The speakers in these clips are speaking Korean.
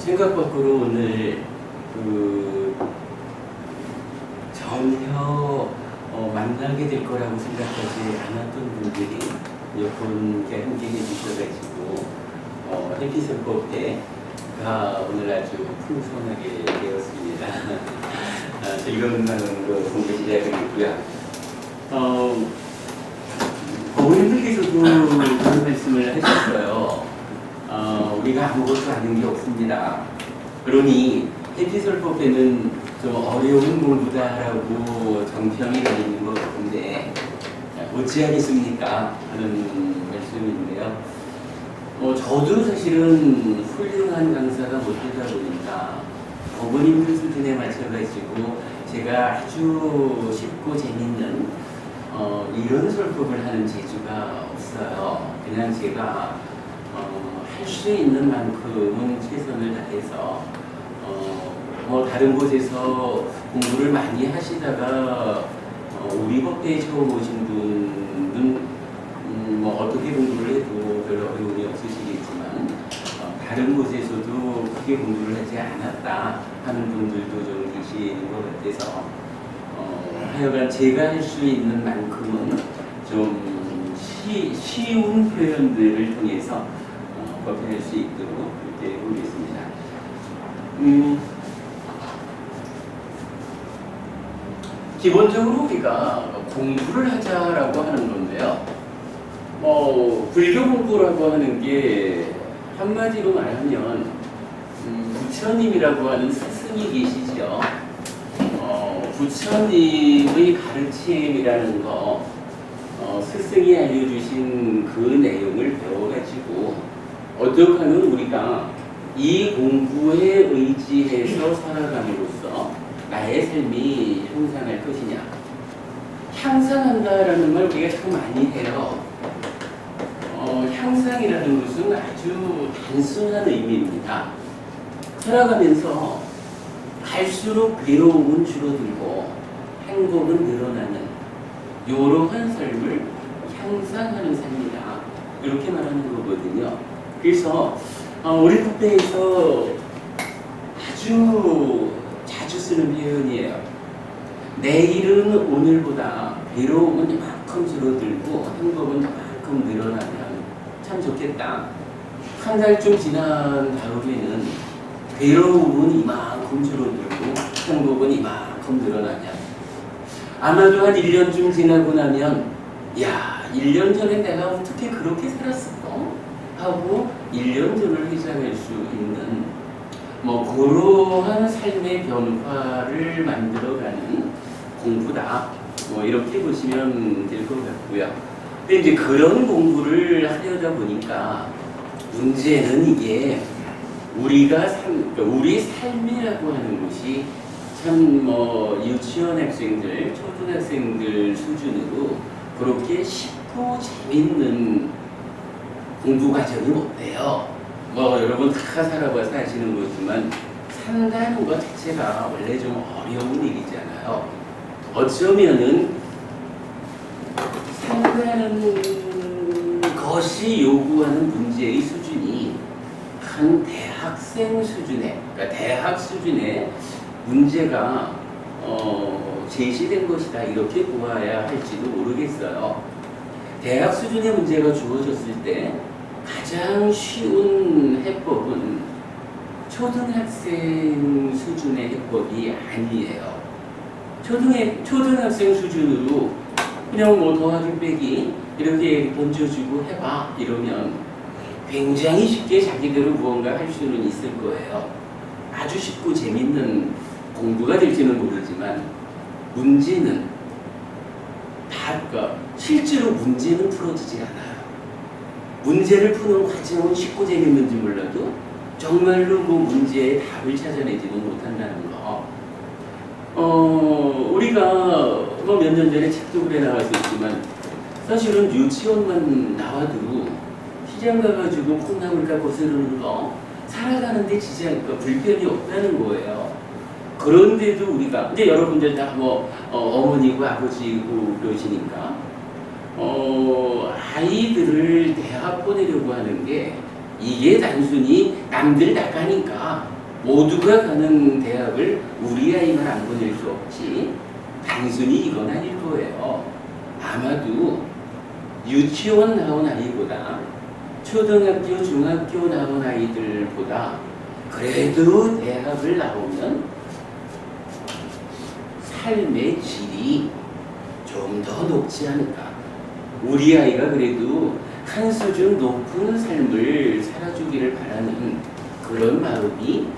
생각 밖으로 오늘 전혀 만나게 될 거라고 생각하지 않았던 분들이 몇 분께 함께해 주셔가지고 해피선법회가 오늘 아주 풍성하게 되었습니다. 즐거운 마음으로 공부 시작을 했고요. 어머님들께서도 그런 말씀을 하셨어요. 우리가 아무것도 아는 게 없습니다. 그러니 해피설법회는 좀 어려운 공부다라고 정평이 내리는 것 같은데 어찌하겠습니까? 하는 말씀인데요. 저도 사실은 훌륭한 강사가 못 되다 보니까 어머님들 수준에 맞춰가지고 제가 아주 쉽고 재밌는 이런 설법을 하는 재주가 없어요. 그냥 제가 할 수 있는 만큼은 최선을 다해서 다른 곳에서 공부를 많이 하시다가 우리 법회에 처음 오신 분은 어떻게 공부를 해도 별로 어려움이 없으시겠지만 다른 곳에서도 크게 공부를 하지 않았다 하는 분들도 좀 계시는 것 같아서 하여간 제가 할 수 있는 만큼은 좀 쉬운 표현들을 통해서 법회할 수 있도록 그렇게 해보겠습니다. 기본적으로 우리가 공부를 하자라고 하는 건데요. 불교 공부라고 하는 게 한마디로 말하면 부처님이라고 하는 스승이 계시죠. 부처님의 가르침이라는 거, 스승이 알려주신 그 내용을 배워가지고 어떻게 하면 우리가 이 공부에 의지해서 살아감으로써 나의 삶이 향상할 것이냐. 향상한다라는 말 우리가 참 많이 해요. 향상이라는 것은 아주 단순한 의미입니다. 살아가면서 갈수록 괴로움은 줄어들고 행복은 늘어나는 이러한 삶을 향상하는 삶이다. 이렇게 말하는 거거든요. 그래서 우리 법회에서 아주 자주 쓰는 표현이에요. 내일은 오늘보다 괴로움은 이만큼 줄어들고 행복은 이만큼 늘어나면 참 좋겠다. 한 달쯤 지난 다음에는 괴로움은 이만큼 줄어들고 행복은 이만큼 늘어나냐. 아마도 한 1년쯤 지나고 나면 야, 1년 전에 내가 어떻게 그렇게 살았을까? 하고 1년 전을 회상할 수 있는 그러한 삶의 변화를 만들어가는 공부다. 이렇게 보시면 될 것 같고요. 근데 이제 그런 공부를 하려다 보니까 문제는 이게 우리 삶이라고 하는 것이 참 유치원 학생들, 초등학생들 수준으로 그렇게 쉽고 재밌는 공부 과정이 못 돼요. 여러분 다 살아봐서 아시는 거지만 산다는 것 자체가 원래 좀 어려운 일이잖아요. 어쩌면은 산다는 것이 요구하는 문제의 수준이 한 대학생 수준의, 그러니까 대학 수준의 문제가 제시된 것이다. 이렇게 보아야 할지도 모르겠어요. 대학 수준의 문제가 주어졌을 때 가장 쉬운 해법은 초등학생 수준의 해법이 아니에요. 초등학생 수준으로 그냥 더하기 빼기 이렇게 던져주고 해봐 이러면 굉장히 쉽게 자기대로 무언가 할 수는 있을 거예요. 아주 쉽고 재밌는 공부가 될지는 모르지만 문제는 실제로 문제는 풀어지지 않아요. 문제를 푸는 과정은 쉽고 재밌는지 몰라도 정말로 그 문제의 답을 찾아내지는 못한다는 거. 우리가 몇 년 전에 책도 그래 나왔었지만 사실은 유치원만 나와도 시장 가가지고 콩나물 깎고 쓰는 거 살아가는데 불편이 없다는 거예요. 그런데도 우리가 이제 여러분들 다 어머니고 아버지고 그러시니까 아이들을 대학 보내려고 하는 게 이게 단순히 남들 나가니까 모두가 가는 대학을 우리 아이만 안 보낼 수 없지. 단순히 이건 아닐 거예요. 아마도 유치원 나온 아이보다 초등학교, 중학교 나온 아이들보다 그래도 대학을 나오면 삶의 질이 좀 더 높지 않을까. 우리 아이가 그래도 한 수준 높은 삶을 살아주기를 바라는 그런 마음이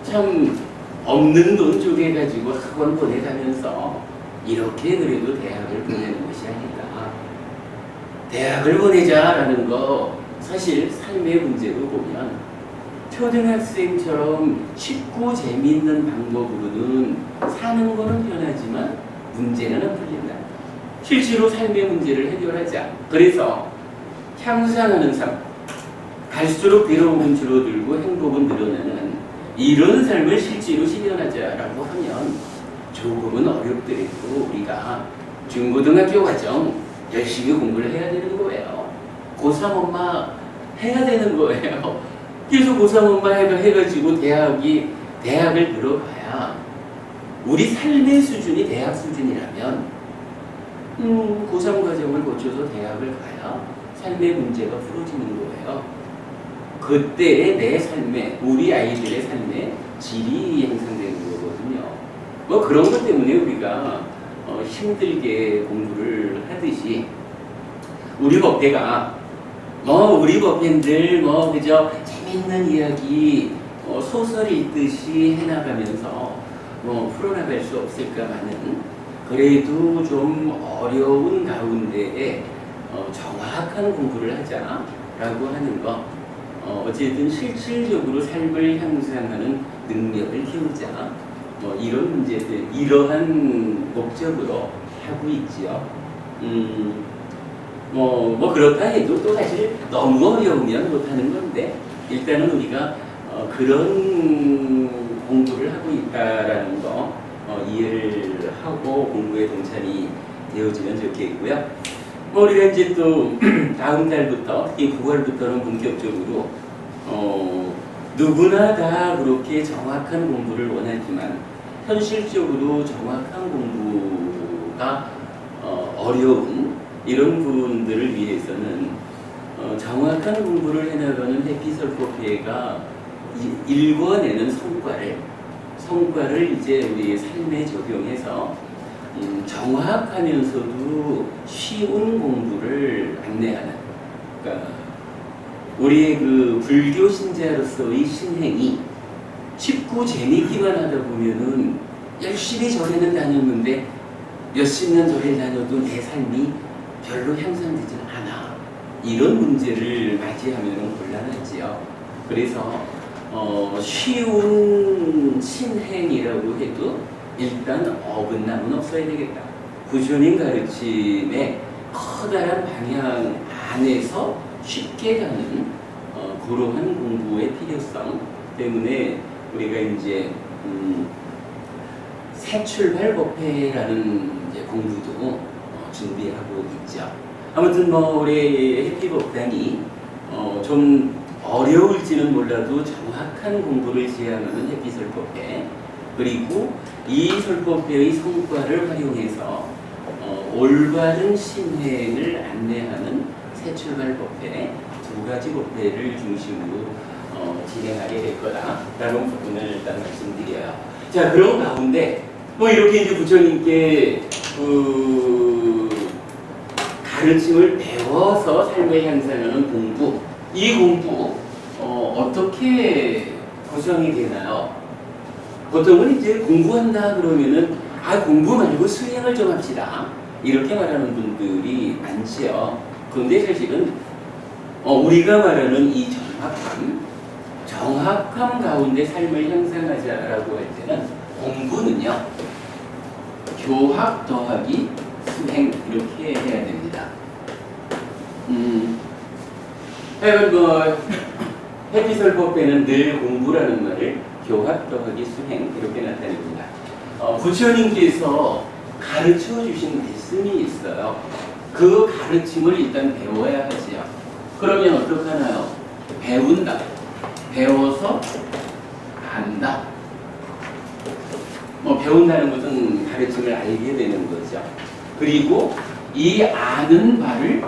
참 없는 돈 쪼개가지고 학원 보내가면서 이렇게 그래도 대학을 보내는 것이 아니다. 대학을 보내자라는 거 사실 삶의 문제로 보면 초등학생처럼 쉽고 재미있는 방법으로는 사는 거는 편하지만 문제는 안 풀린다. 실제로 삶의 문제를 해결하자. 그래서 향상하는 삶, 갈수록 괴로움은 줄어들고 행복은 늘어나는 이런 삶을 실제로 실현하자라고 하면 조금은 어렵더라도 우리가 중고등학교 과정 열심히 공부를 해야 되는 거예요. 고3 엄마 해야 되는 거예요. 계속 고3 엄마 해가지고 대학을 들어가야 우리 삶의 수준이 대학 수준이라면 고3 과정을 거쳐서 대학을 가야 삶의 문제가 풀어지는 거예요. 그때의 내 삶의, 우리 아이들의 삶의 질이 향상되는 거거든요. 뭐 그런 것 때문에 우리가 힘들게 공부를 하듯이 우리 법회가 우리 법회들 그저 재밌는 이야기 소설 읽듯이 해나가면서 풀어나갈 수 없을까마는 그래도 좀 어려운 가운데에 정확한 공부를 하자라고 하는 거, 어쨌든 실질적으로 삶을 향상하는 능력을 키우자, 이런 문제들, 이러한 목적으로 하고 있지요. 그렇다 해도 또 사실 너무 어려우면 못하는 건데, 일단은 우리가 그런 공부를 하고 있다라는 거 이해를 하고 공부에 동참이 되어지면 좋겠고요. 우리가 이제 또 다음 달부터, 특히 9월부터는 본격적으로 누구나 다 그렇게 정확한 공부를 원하지만 현실적으로 정확한 공부가 어려운 이런 분들을 위해서는 정확한 공부를 해나가는 해피설법회가 일궈내는 성과를 이제 우리 삶에 적용해서 정확하면서도 쉬운 공부를 안내하는, 그러니까 우리의 그 불교 신자로서의 신행이 쉽고 재미있기만 하다 보면은 열심히 절에는 다녔는데 몇십 년 절에 다녀도 내 삶이 별로 향상되지는 않아. 이런 문제를 맞이하면 곤란하지요. 그래서 쉬운 신행이라고 해도 일단 어긋남은 없어야 되겠다. 부처님 가르침의 커다란 방향 안에서 쉽게 가는 그러한 공부의 필요성 때문에 우리가 이제 새 출발 법회라는 이제 공부도 준비하고 있죠. 아무튼 우리 해피법당이 좀 어려울지는 몰라도 정확한 공부를 지향하는 해피설법회, 그리고 이 설법회의 성과를 활용해서 올바른 신행을 안내하는 새 출발 법회, 두 가지 법회를 중심으로 진행하게 될 거다라는 부분을 일단 말씀드려요. 자, 그런 가운데 이렇게 이제 부처님께 가르침을 배워서 삶을 향상하는 공부, 이 공부 어떻게 구성이 되나요? 보통은 이제 공부한다 그러면은 공부 말고 수행을 좀 합시다, 이렇게 말하는 분들이 많지요. 그런데 사실은 우리가 말하는 이 정확함 가운데 삶을 향상하자라고 할 때는 공부는요, 교학 더하기 수행 이렇게 해야 됩니다. 해피설법회는 늘 공부라는 말을 교학 더하기 수행 이렇게 나타냅니다. 부처님께서 가르쳐 주신 말씀이 있어요. 그 가르침을 일단 배워야 하지요. 그러면 어떡하나요? 배운다. 배워서 안다. 배운다는 것은 가르침을 알게 되는 거죠. 그리고 이 아는 바를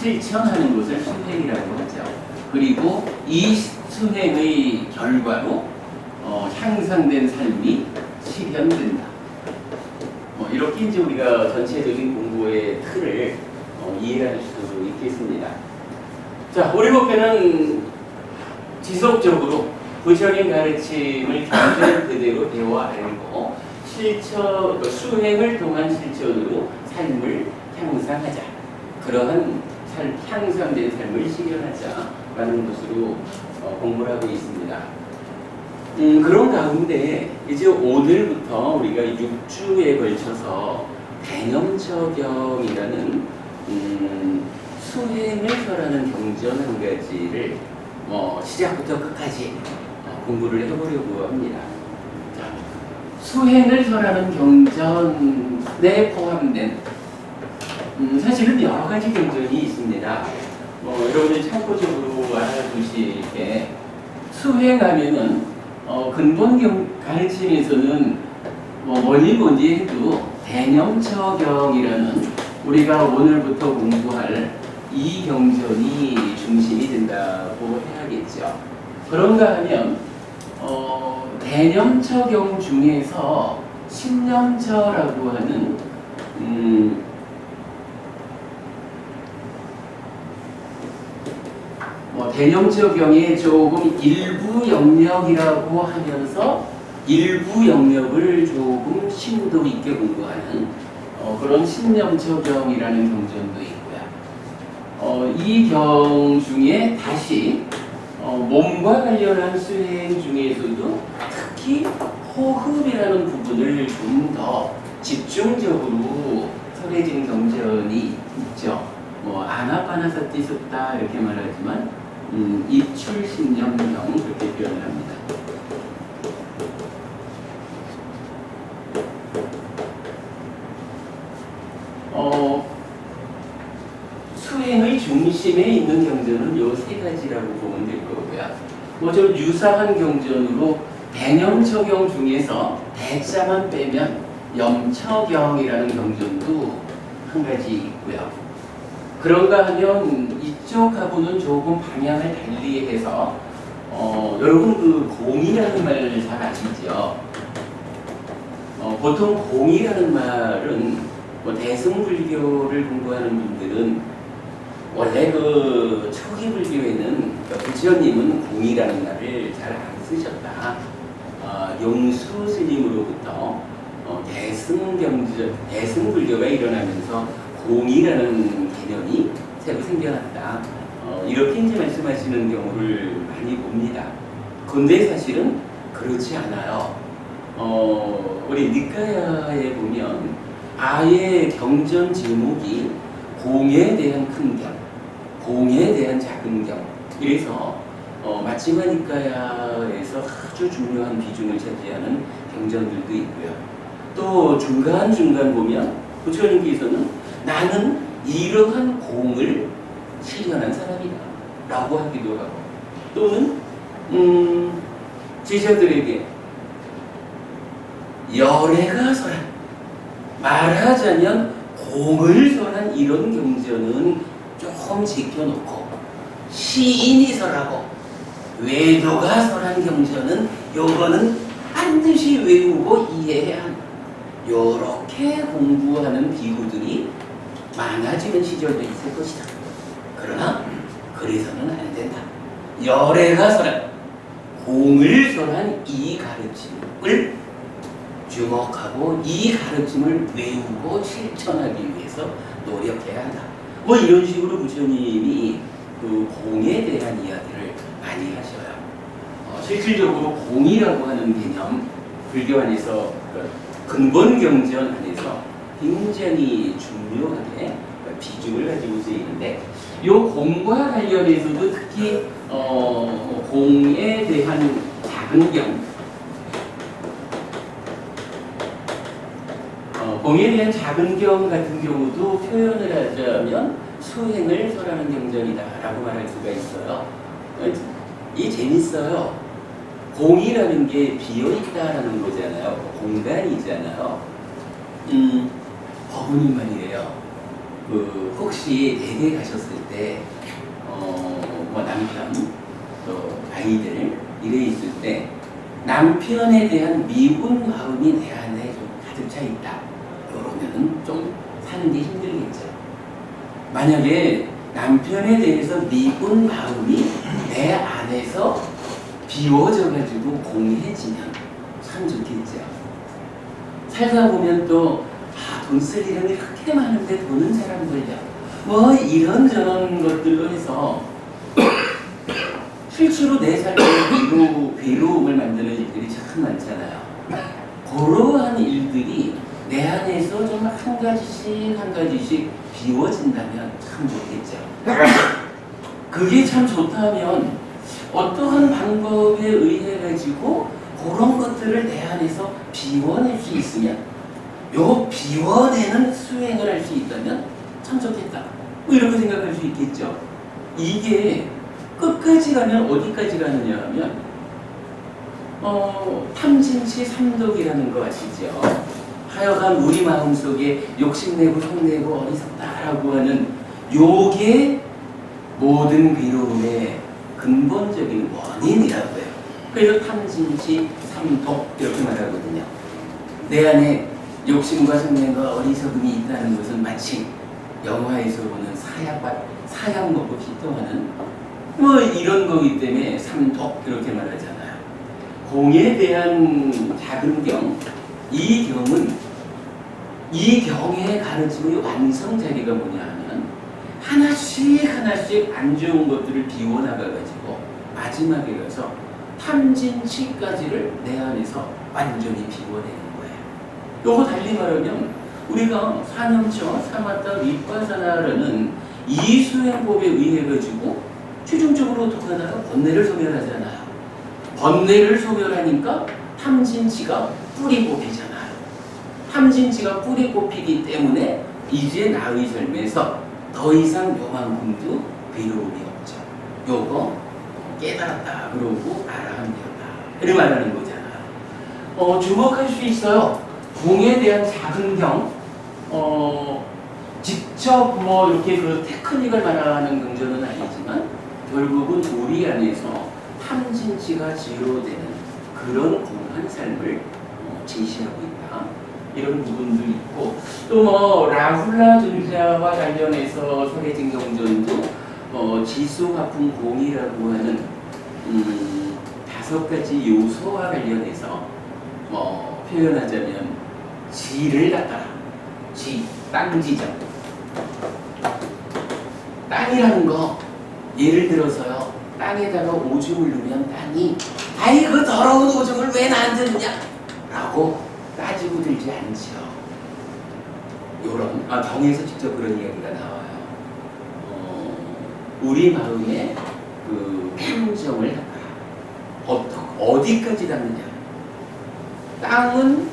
실천하는 것을 수행이라고 하죠. 그리고 이 수행의 결과로 향상된 삶이 실현된다. 이렇게 이제 우리가 전체적인 공부의 틀을 이해할 수 있겠습니다. 자, 우리 목표는 지속적으로 부처님 가르침을 경전 그대로 배워 알고 수행을 통한 실천으로 삶을 향상하자. 그러한 향상된 삶을 실현하자라는 것으로 공부를 하고 있습니다. 그런 가운데 이제 오늘부터 우리가 6주에 걸쳐서 대념처경이라는 수행을 설하는 경전 한 가지를 시작부터 끝까지 공부를 해보려고 합니다. 자, 수행을 설하는 경전에 포함된 사실은 여러 가지 경전이 있습니다. 여러분들이 참고적으로 알아두시게 수행하면은 근본 가르침에서는 뭐니 해도 대념처경이라는 우리가 오늘부터 공부할 이 경전이 중심이 된다고 해야겠죠. 그런가 하면 대념처경 중에서 신념처라고 하는 대념처경의 조금 일부 영역이라고 하면서 일부 영역을 조금 심도 있게 공부하는 그런 신념처경이라는 경전도 있고요. 이 경 중에 다시 몸과 관련한 수행 중에서도 특히 호흡이라는 부분을 좀 더 집중적으로 설해진 경전이 있죠. 아나파나사티 숫다 이렇게 말하지만 입출신념경 그렇게 표현을 합니다. 수행의 중심에 있는 경전은 요 세 가지라고 보면 될 거고요. 좀 유사한 경전으로 대념처경 중에서 대자만 빼면 염처경이라는 경전도 한 가지 있고요. 그런가 하면 이쪽하고는 조금 방향을 달리해서 여러분 그 공이라는 말 잘 아시죠? 보통 공이라는 말은 대승불교를 공부하는 분들은 원래 그 초기 불교에는 부처님은 공이라는 말을 잘 안 쓰셨다. 용수 스님으로부터 대승불교가 일어나면서 공이라는 개념이 새로 생겨났다. 이렇게 이제 말씀하시는 경우를 많이 봅니다. 그런데 사실은 그렇지 않아요. 우리 니카야에 보면 아예 경전 제목이 공에 대한 큰 경, 공에 대한 작은 경. 이래서 마치마 니카야에서 아주 중요한 비중을 차지하는 경전들도 있고요. 또 중간중간 보면 부처님께서는 나는 이러한 공을 실현한 사람이다 라고 하기도 하고, 또는 제자들에게 열애가 설한, 말하자면 공을 설한 이런 경전은 조금 지켜놓고 시인이 설하고 외도가 설한 경전은 요거는 반드시 외우고 이해해야 한다. 요렇게 공부하는 비구들이 많아지는 시절도 있을 것이다. 그러나 그래서는 안 된다. 열애가 설한, 공을 설한 이 가르침을 주목하고 이 가르침을 외우고 실천하기 위해서 노력해야 한다. 이런 식으로 부처님이 그 공에 대한 이야기를 많이 하셔요. 실질적으로 공이라고 하는 개념, 불교 안에서 근본 경전 안에서 굉장히 중요하게 비중을 가지고 있는데, 이 공과 관련해서도 특히 공에 대한 작은 경, 공에 대한 작은 경 같은 경우도 표현을 하자면 수행을 설하는 경전이다 라고 말할 수가 있어요. 이게 재밌어요. 공이라는 게 비어있다라는 거잖아요. 공간이잖아요. 어머님 말이래요. 그 혹시 댁에 가셨을 때 뭐 남편 또 아이들 이래 있을 때 남편에 대한 미운 마음이 내 안에 좀 가득 차 있다. 그러면은 좀 사는 게 힘들겠죠. 만약에 남편에 대해서 미운 마음이 내 안에서 비워져가지고 공해지면 참 좋겠죠. 살다 보면 또 돈 쓸 일은 이렇게 많은데 돈은 잘 안 벌려. 뭐 이런저런 것들로 해서 실제로 내 삶에 괴로움을 만드는 일들이 참 많잖아요. 그러한 일들이 내 안에서 좀 한 가지씩 비워진다면 참 좋겠죠. 그게 참 좋다면 어떠한 방법에 의해 가지고 그런 것들을 내 안에서 비워낼 수 있으면 요 비워내는 수행을 할 수 있다면 참 좋겠다. 뭐 이렇게 생각할 수 있겠죠. 이게 끝까지 가면 어디까지 가느냐 하면 탐진치 삼독이라는 거 아시죠? 하여간 우리 마음속에 욕심내고 성내고 어리석다라고 하는 요게 모든 괴로움의 근본적인 원인이라고 해요. 그래서 탐진치 삼독 이렇게 말하거든요. 내 안에 욕심과 성냄과 어리석음이 있다는 것은 마치 영화에서 보는 사약 먹고 피통하는 뭐 이런 거기 때문에 삼독 이렇게 말하잖아요. 공에 대한 작은 경, 이 경은 이 경의 가르침의 완성자리가 뭐냐 하면 하나씩 안 좋은 것들을 비워나가가지고 마지막에 가서 탐진치까지를 내 안에서 완전히 비워내는 거예요. 요거 달리 말하면 우리가 사념처, 사마타, 위파사나라는 이 수행법에 의해 가지고 최종적으로 어떻게 하나요? 번뇌를 소멸하잖아요. 번뇌를 소멸하니까 탐진치가 뿌리 뽑히잖아요. 탐진치가 뿌리 뽑히기 때문에 이제 나의 삶에서 더 이상 요만큼도 괴로움이 없죠. 요거 깨달았다 그러고 알아하면 되었다. 이렇게 말하는 거잖아요. 주목할 수 있어요. 공에 대한 작은 경, 직접 뭐 이렇게 그 테크닉을 말하는 경전은 아니지만 결국은 우리 안에서 탐진치가 지로되는 그런 공한 삶을 제시하고 있다. 이런 부분도 있고 또 뭐 라훌라 존자와 관련해서 설해진 경전도 지수화풍 공이라고 하는 5가지 요소와 관련해서 표현하자면 지를 갖다라. 지, 땅지죠. 땅이라는 거 예를 들어서요. 땅에다가 오줌을 넣으면 땅이 아이 그 더러운 오줌을 왜 나한테 넣냐? 라고 따지고 들지 않죠. 요런 경에서 직접 그런 이야기가 나와요. 우리 마음에 그 평정을 어디까지 닿느냐? 땅은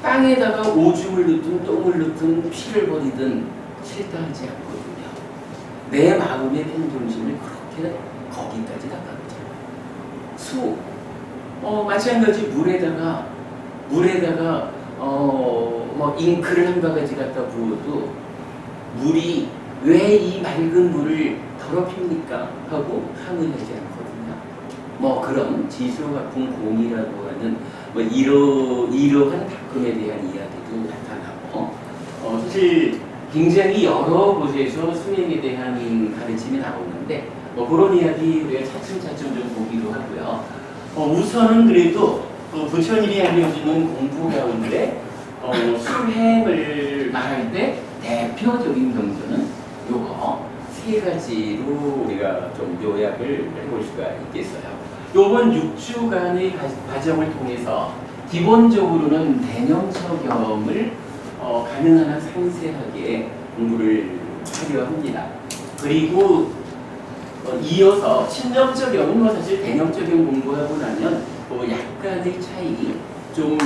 땅에다가 오줌을 넣든 똥을 넣든 피를 버리든 싫다 하지 않거든요. 내 마음의 평정심을 그렇게 거기까지 닦아보자. 수, 마찬가지 물에다가 뭐 잉크를 한 바가지 갖다 부어도 물이 왜 이 맑은 물을 더럽힙니까? 하고 항의하지 않거든요. 뭐 그런 지수화풍 공이라고 하는 뭐 이러한 닦음에 대한 이야기도 나타나고 사실 굉장히 여러 곳에서 수행에 대한 가르침이 나오는데 그런 이야기 우리가 차츰차츰 좀 보기도 하고요. 우선은 그래도 부처님이 알려주는 공부 가운데 수행을 말할 때 대표적인 경전은 요거 3가지로 우리가 좀 요약을 해볼 수가 있겠어요. 요번 6주간의 과정을 통해서 기본적으로는 대념처경을 가능한 한 상세하게 공부를 하려 합니다. 그리고 이어서 친념적경은 뭐 사실 대념적경 공부하고 나면 약간의 차이, 좀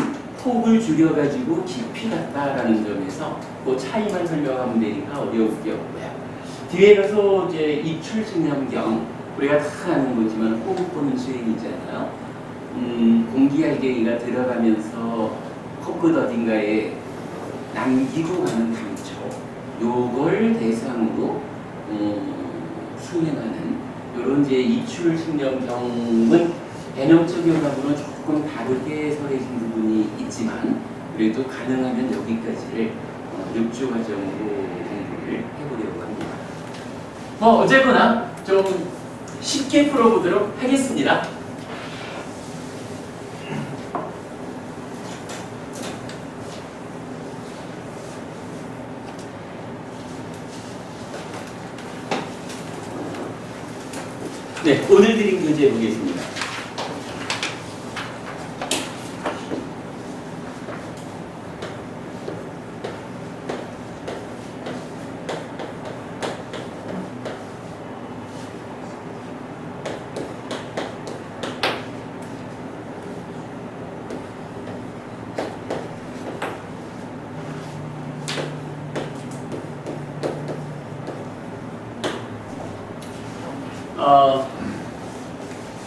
폭을 줄여가지고 깊이 갔다라는 점에서 그 차이만 설명하면 되니까 어려울 게 없고요. 뒤에 가서 이제 입출증념경 우리가 다 아는 거지만 호흡 보는 수행이잖아요. 공기알갱이가 들어가면서 코끝 어딘가에 남기고 가는 당초, 요걸 대상으로 수행하는 이런 이제 입출신경경은 개념적 요감으로는 조금 다르게 설해진 부분이 있지만 그래도 가능하면 여기까지를 6주 과정으로 공부를 해보려고 합니다. 어쨌거나 좀 쉽게 풀어보도록 하겠습니다. 네, 오늘 드린 교재 보겠습니다.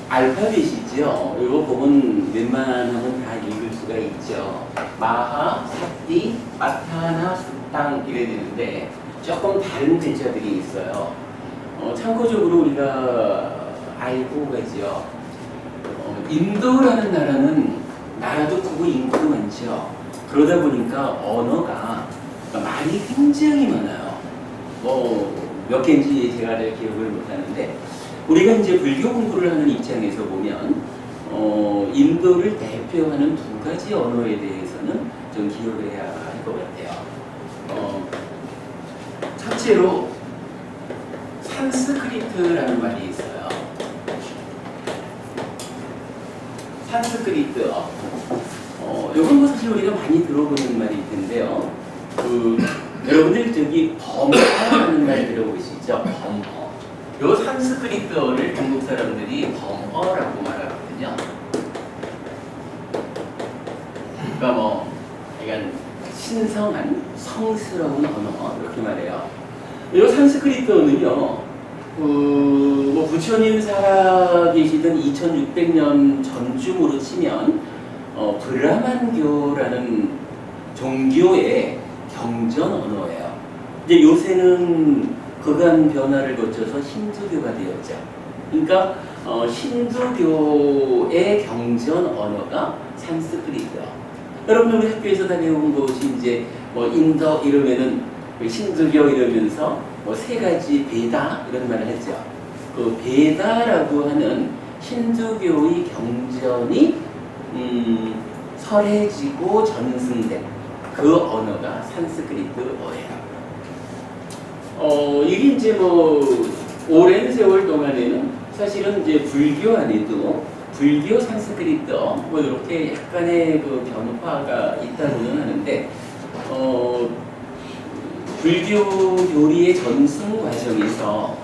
알파벳이죠. 이거 보면 웬만하면 다 읽을 수가 있죠. 마하, 사띠, 마타나, 숙당 이래야 되는데 조금 다른 글자들이 있어요. 참고적으로 우리가 알고 가죠. 인도라는 나라도 크고 인구도 많죠. 그러다 보니까 언어가 말이 굉장히 많아요. 몇 개인지 제가 잘 기억을 못하는데 우리가 이제 불교 공부를 하는 입장에서 보면 인도를 대표하는 두 가지 언어에 대해서는 좀 기억을 해야 할 것 같아요. 첫째로 산스크리트라는 말이 있어요. 산스크리트어. 이건 뭐 사실 우리가 많이 들어보는 말일 텐데요. 여러분들 저기 범어라는 말 들어보시죠? 범어. 요 산스크리트어를 중국 사람들이 범어라고 말하거든요. 그러니까 약간 신성한 성스러운 언어 이렇게 말해요. 요 산스크리트어는요, 부처님 살아계시던 2600년 전쯤으로 치면 브라만교라는 종교의 경전 언어예요. 이제 요새는 그간 변화를 거쳐서 힌두교가 되었죠. 그러니까 힌두교의 경전 언어가 산스크리트어. 여러분 우리 학교에서 다녀온 것이 이제 인도 이러면은 힌두교 이러면서 세 가지 베다 이런 말을 했죠. 그 베다라고 하는 힌두교의 경전이 설해지고 전승된 그 언어가 산스크리트어예요. 이게 이제 오랜 세월 동안에는 사실은 이제 불교 안에도 불교 산스크리트어 이렇게 약간의 그 변화가 있다고는 하는데 불교 교리의 전승 과정에서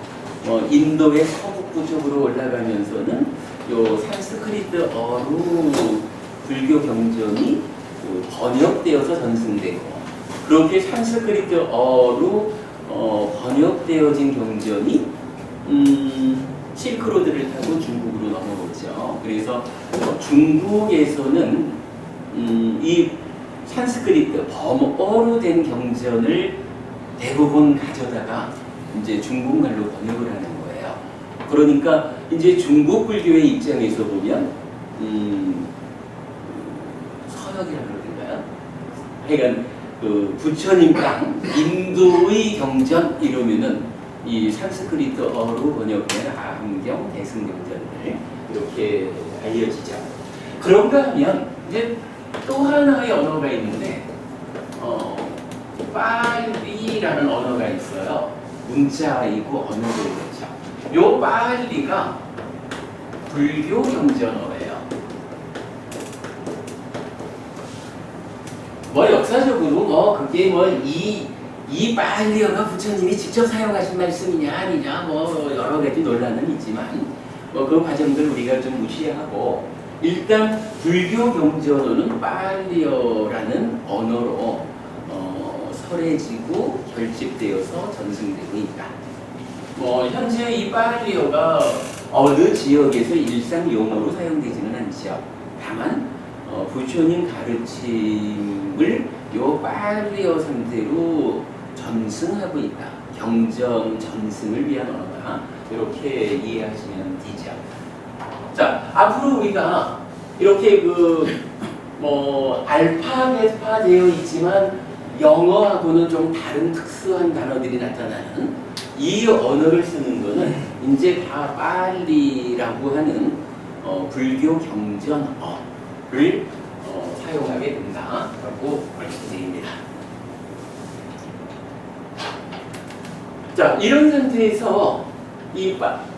인도의 서북부 쪽으로 올라가면서는 요 산스크리트어로 불교 경전이 번역되어서 전승되고 그렇게 산스크리트어로 번역되어진 경전이 실크로드를 타고 중국으로 넘어오죠. 그래서 중국에서는 이 산스크리트 범어로 된 경전을 대부분 가져다가 이제 중국말로 번역을 하는 거예요. 그러니까 이제 중국 불교의 입장에서 보면 서역이라고 그러던가요? 하여간 그 부처님 땅 인도의 경전 이러면은 이 산스크리트어로 번역된 암경 대승경전을 이렇게 알려지죠. 그런가 하면 이제 또 하나의 언어가 있는데 빨리라는 언어가 있어요. 문자이고 언어들이죠. 요 빨리가 불교 경전어예요. 역사적으로 그게 이 빨리어가 부처님이 직접 사용하신 말씀이냐 아니냐 여러 가지 논란은 있지만 그 과정들 우리가 좀 무시하고 일단 불교 경전어는 빨리어라는 언어로 설해지고 결집되어서 전승되고 있다. 현재 이 빨리어가 어느 지역에서 일상 용어로 사용되지는 않죠. 다만 부처님 가르침을 요 빨리어 상태로 전승하고 있다. 경전 전승을 위한 언어다. 이렇게 이해하시면 되죠. 자, 앞으로 우리가 이렇게 알파벳화 되어 있지만 영어하고는 좀 다른 특수한 단어들이 나타나는 이 언어를 쓰는 거는 이제 다 빨리라고 하는 불교 경전어를 사용하게 된다라고 말씀드립니다. 자, 이런 상태에서 이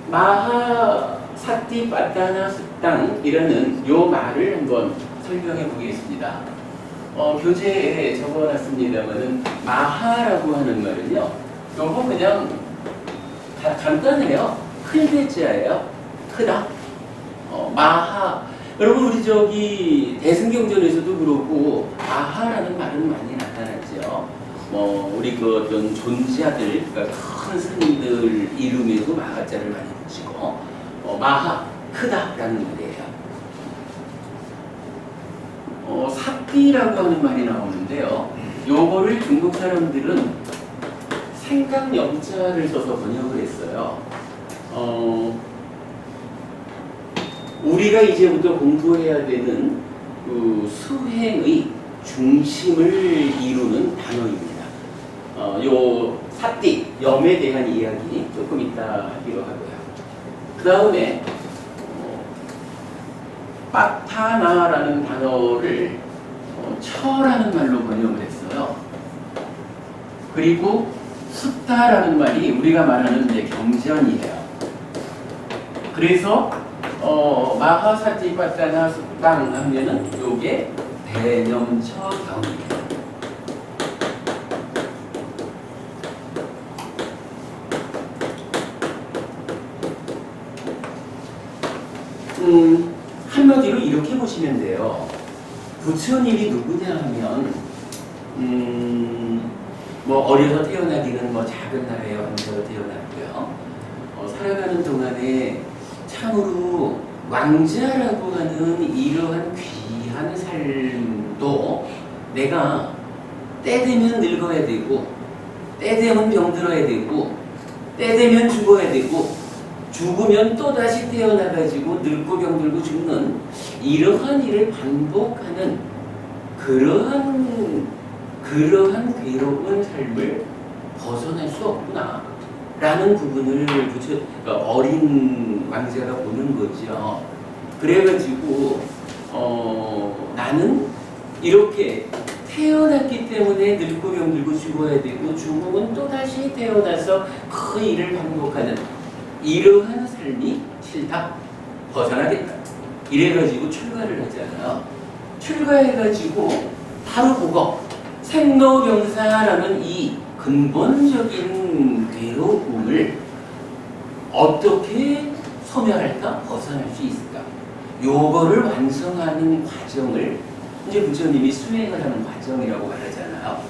마하사티빠따나 숫당이라는 요 말을 한번 설명해 보겠습니다. 교재에 적어놨습니다만은 마하라고 하는 말은요, 요거 그냥 간단해요. 큰 대자예요. 크다. 마하. 여러분 우리 저기 대승경전에서도 그렇고 마하라는 말은 많이 나타났죠. 우리 그 어떤 존재자들, 그러니까 큰 스님들 이름에도 마하자를 많이 붙이고 마하 크다라는 말이에요. 삽디라고 하는 말이 나오는데요. 요거를 중국 사람들은 생강영자를 써서 번역을 했어요. 우리가 이제부터 공부해야 되는 그 수행의 중심을 이루는 단어입니다. 요 삽디, 염에 대한 이야기 조금 이따 하기로 하고요. 그 다음에 빠타나라는 단어를 처라는 말로 번역을 했어요. 그리고 숫다라는 말이 우리가 말하는 이제 경전이에요. 그래서 마하사티빠따나 숫당 하면은 요게 대념처경이에요. 한마디로 이렇게 보시면 돼요. 부처님이 누구냐 하면 어려서 태어나기는 작은 나라에 왕자로 태어났고요. 살아가는 동안에 참으로 왕자라고 하는 이러한 귀한 삶도 내가 때 되면 늙어야 되고, 때 되면 병들어야 되고, 때 되면 죽어야 되고, 죽으면 또다시 태어나가지고 늙고 병들고 죽는 이러한 일을 반복하는 그러한 괴로운 삶을 벗어날 수 없구나 라는 부분을 그러니까 어린 왕자가 보는 거죠. 그래가지고 나는 이렇게 태어났기 때문에 늙고 병들고 죽어야 되고, 죽으면 또다시 태어나서 그 일을 반복하는 이러한 삶이 싫다, 벗어나겠다 이래가지고 출가를 하잖아요. 출가해가지고 바로 그거 생로병사라는 이 근본적인 괴로움을 어떻게 소멸할까, 벗어날 수 있을까, 요거를 완성하는 과정을 이제 부처님이 수행을 하는 과정이라고 말하잖아요.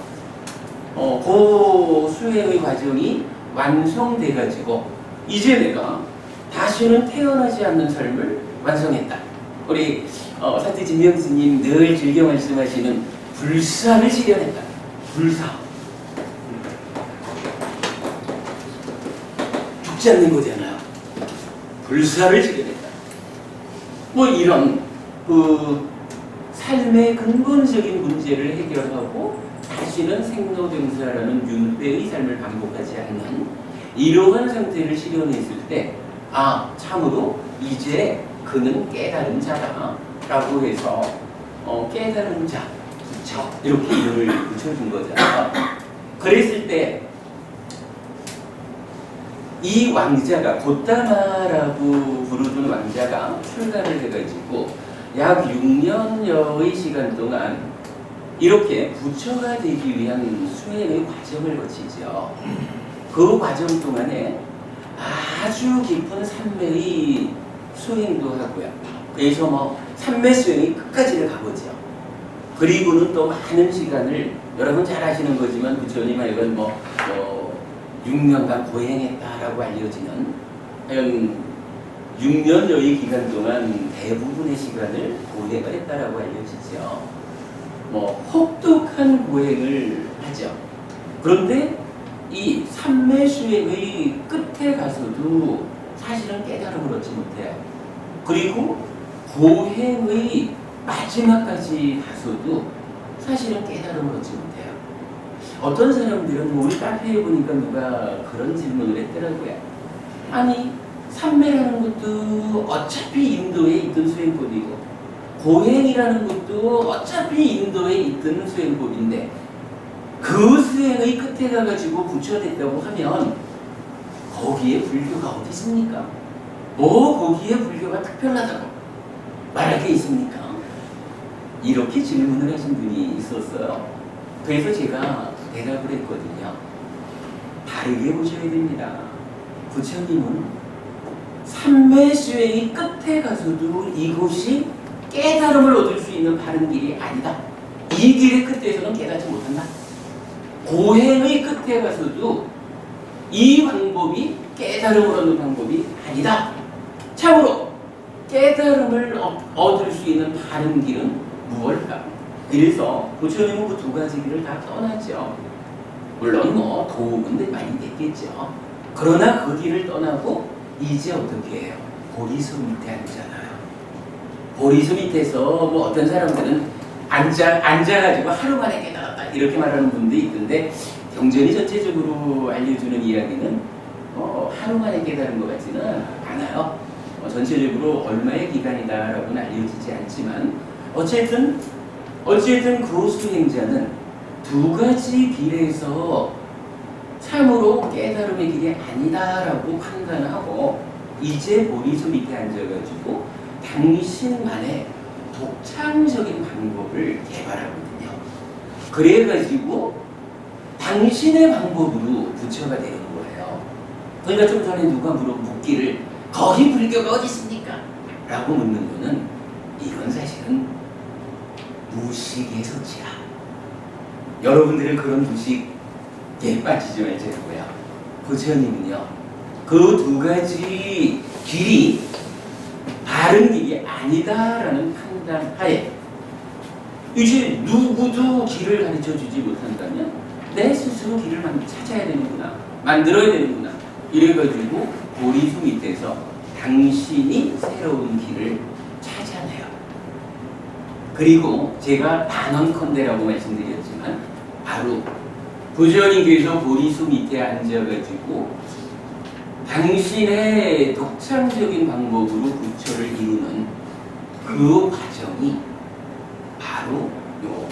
그 수행의 과정이 완성돼가지고 이제 내가 다시는 태어나지 않는 삶을 완성했다. 우리 사태 진명스님 늘 즐겨 말씀하시는 불사를 실현했다. 불사. 죽지 않는 거잖아요. 불사를 실현했다. 이런 그 삶의 근본적인 문제를 해결하고 다시는 생로병사라는 윤회의 삶을 반복하지 않는 이러한 상태를 실현했을 때, 참으로 이제 그는 깨달은 자다 라고 해서 깨달은 자, 부처 이렇게 이름을 붙여준 거잖아요. 그랬을 때 이 왕자가, 곧다마라고 부르는 왕자가 출가를 해가지고 약 6년여의 시간 동안 이렇게 부처가 되기 위한 수행의 과정을 거치죠. 그 과정 동안에 아주 깊은 삼매의 수행도 하고요. 그래서 삼매 수행이 끝까지를 가보죠. 그리고는 또 많은 시간을, 여러분 잘 아시는 거지만 부처님 하여간 6년간 고행했다라고 알려지는 한 6년여의 기간 동안 대부분의 시간을 고행을 했다라고 알려지죠. 혹독한 고행을 하죠. 그런데 이 삼매수행의 끝에 가서도 사실은 깨달음을 얻지 못해요. 그리고 고행의 마지막까지 가서도 사실은 깨달음을 얻지 못해요. 어떤 사람들은 우리 카페에 보니까 누가 그런 질문을 했더라고요. 아니, 삼매라는 것도 어차피 인도에 있던 수행법이고 고행이라는 것도 어차피 인도에 있던 수행법인데 그 수행의 끝에 가가지고 부처됐다고 하면 거기에 불교가 어디 있습니까? 거기에 불교가 특별하다고 말할 게 있습니까? 이렇게 질문을 하신 분이 있었어요. 그래서 제가 대답을 했거든요. 다르게 보셔야 됩니다. 부처님은 삼매수행의 끝에 가서도 이곳이 깨달음을 얻을 수 있는 바른 길이 아니다. 이 길의 끝에서는 깨닫지 못한다. 고행의 끝에 가서도 이 방법이 깨달음을 얻는 방법이 아니다. 참으로 깨달음을 얻을 수 있는 바른 길은 무엇일까? 그래서 부처님은 그 두 가지 길을 다 떠났죠. 물론 도움은 많이 됐겠죠. 그러나 그 길을 떠나고 이제 어떻게 해요? 보리수 밑에 앉잖아요. 보리수 밑에서 어떤 사람들은 앉아가지고 하루 만에 깨달았다 이렇게 말하는 분도 있던데 경전이 전체적으로 알려주는 이야기는 하루 만에 깨달은 것 같지는 않아요. 전체적으로 얼마의 기간이다라고는 알려지지 않지만 어쨌든 그 수행자는 두 가지 길에서 참으로 깨달음의 길이 아니다라고 판단하고 이제 보리수 밑에 앉아가지고 당신만의 독창적인 방법을 개발하거든요. 그래가지고 당신의 방법으로 부처가 되는 거예요. 그러니까 좀 전에 누가 묻기를 거기 불교가 어디 있습니까? 라고 묻는 거는 이건 사실은 무식의 소치야. 여러분들은 그런 무식에 빠지지 말자고요. 부처님은요, 그 두 가지 길이 바른 길이 아니다라는 판단하에 이제 누구도 길을 가르쳐주지 못한다면 내 스스로 길을 찾아야 되는구나, 만들어야 되는구나 이래가지고 보리수 밑에서 당신이 새로운 길을 찾아내요. 그리고 제가 단언컨대라고 말씀드렸지만 바로 부처님께서 보리수 밑에 앉아가지고 당신의 독창적인 방법으로 부처를 이루는 그 과정이 바로 요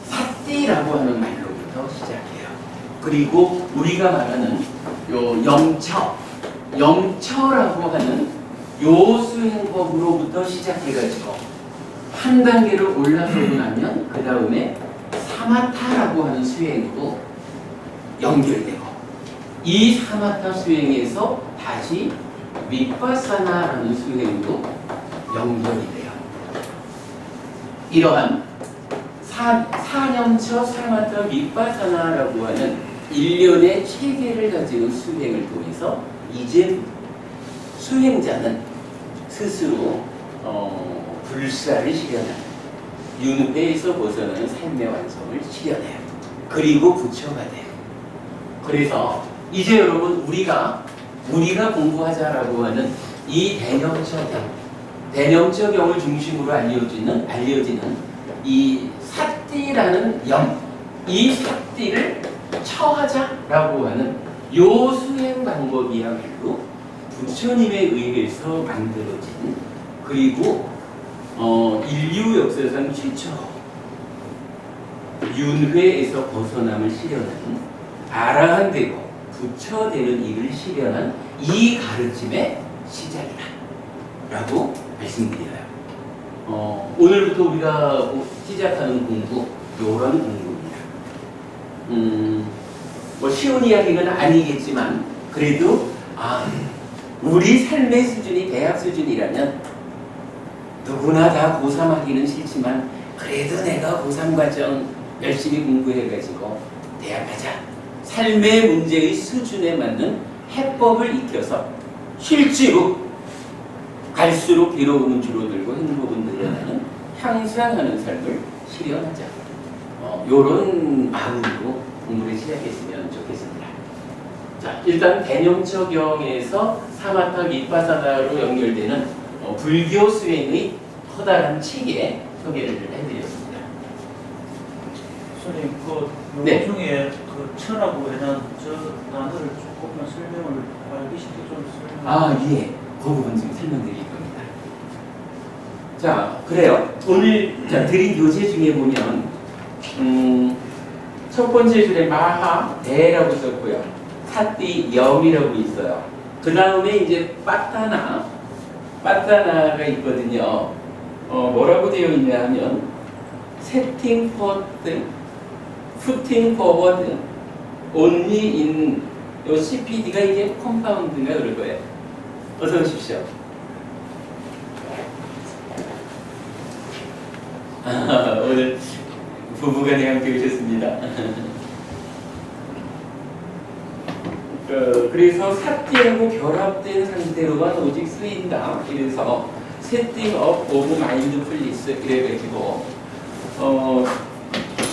사띠라고 하는 말로부터 시작해요. 그리고 우리가 말하는 요 영처라고 하는 요 수행법으로부터 시작해가지고 한 단계를 올라서고 나면 그 다음에 사마타라고 하는 수행으로 연결되고 이 사마타 수행에서 다시 위파사나라는 수행으로 연결이 돼요. 이러한 사념처 사마타 위파사나라고 하는 일련의 체계를 가지는 수행을 통해서 이제 수행자는 스스로 불사를 실현하는 윤회에서 벗어나는 삶의 완성을 실현해요. 그리고 부처가 돼요. 그래서 이제 여러분 우리가 공부하자라고 하는 이 대념처경을 중심으로 알려지는 이 사띠라는 이 사띠를 처하자라고 하는 요 수행 방법이야말로 부처님에 의해서 만들어진 그리고 인류 역사상 최초로 윤회에서 벗어남을 실현하는 아라한 되고 부처 되는 일을 실현한 이 가르침의 시작이다 라고 말씀드려요. 오늘부터 우리가 시작하는 공부 요런 공부입니다. 쉬운 이야기는 아니겠지만 그래도 우리 삶의 수준이 대학 수준이라면 누구나 다 고3 하기는 싫지만 그래도 내가 고3 과정 열심히 공부해가지고 대항하자. 삶의 문제의 수준에 맞는 해법을 익혀서 실제로 갈수록 괴로움은 줄어들고 행복은 늘어나는 향상하는 삶을 실현하자. 요런 마음으로 공부를 시작했으면 좋겠습니다. 자, 일단 대념처경에서 사마타 미파사나로 연결되는 불교 수행의 커다란 체계 소개를 해드렸습니다. 선생님, 그 네. 용어 중에 그 천하고 해난 저 단어를 조금만 설명을 알기 쉽게 좀 설명. 아, 예. 그 부분 지금 설명드릴 겁니다. 자, 그래요. 오늘 드린 교재 중에 보면 첫 번째 줄에 마하, 대라고 썼고요. 사띠, 염이라고 있어요. 그 다음에 이제 빠따나가 있거든요. 뭐라고 되어 있냐 하면 setting forward, putting forward, only in 요 CPD가 이게 컴파운드인가 그럴 거예요. 어서 오십시오. 오늘 부부간에 함께 오셨습니다. 그래서 사띠하고 결합된 상태로만 오직 쓰인다. 그래서 setting up of mindfulness 이래가지고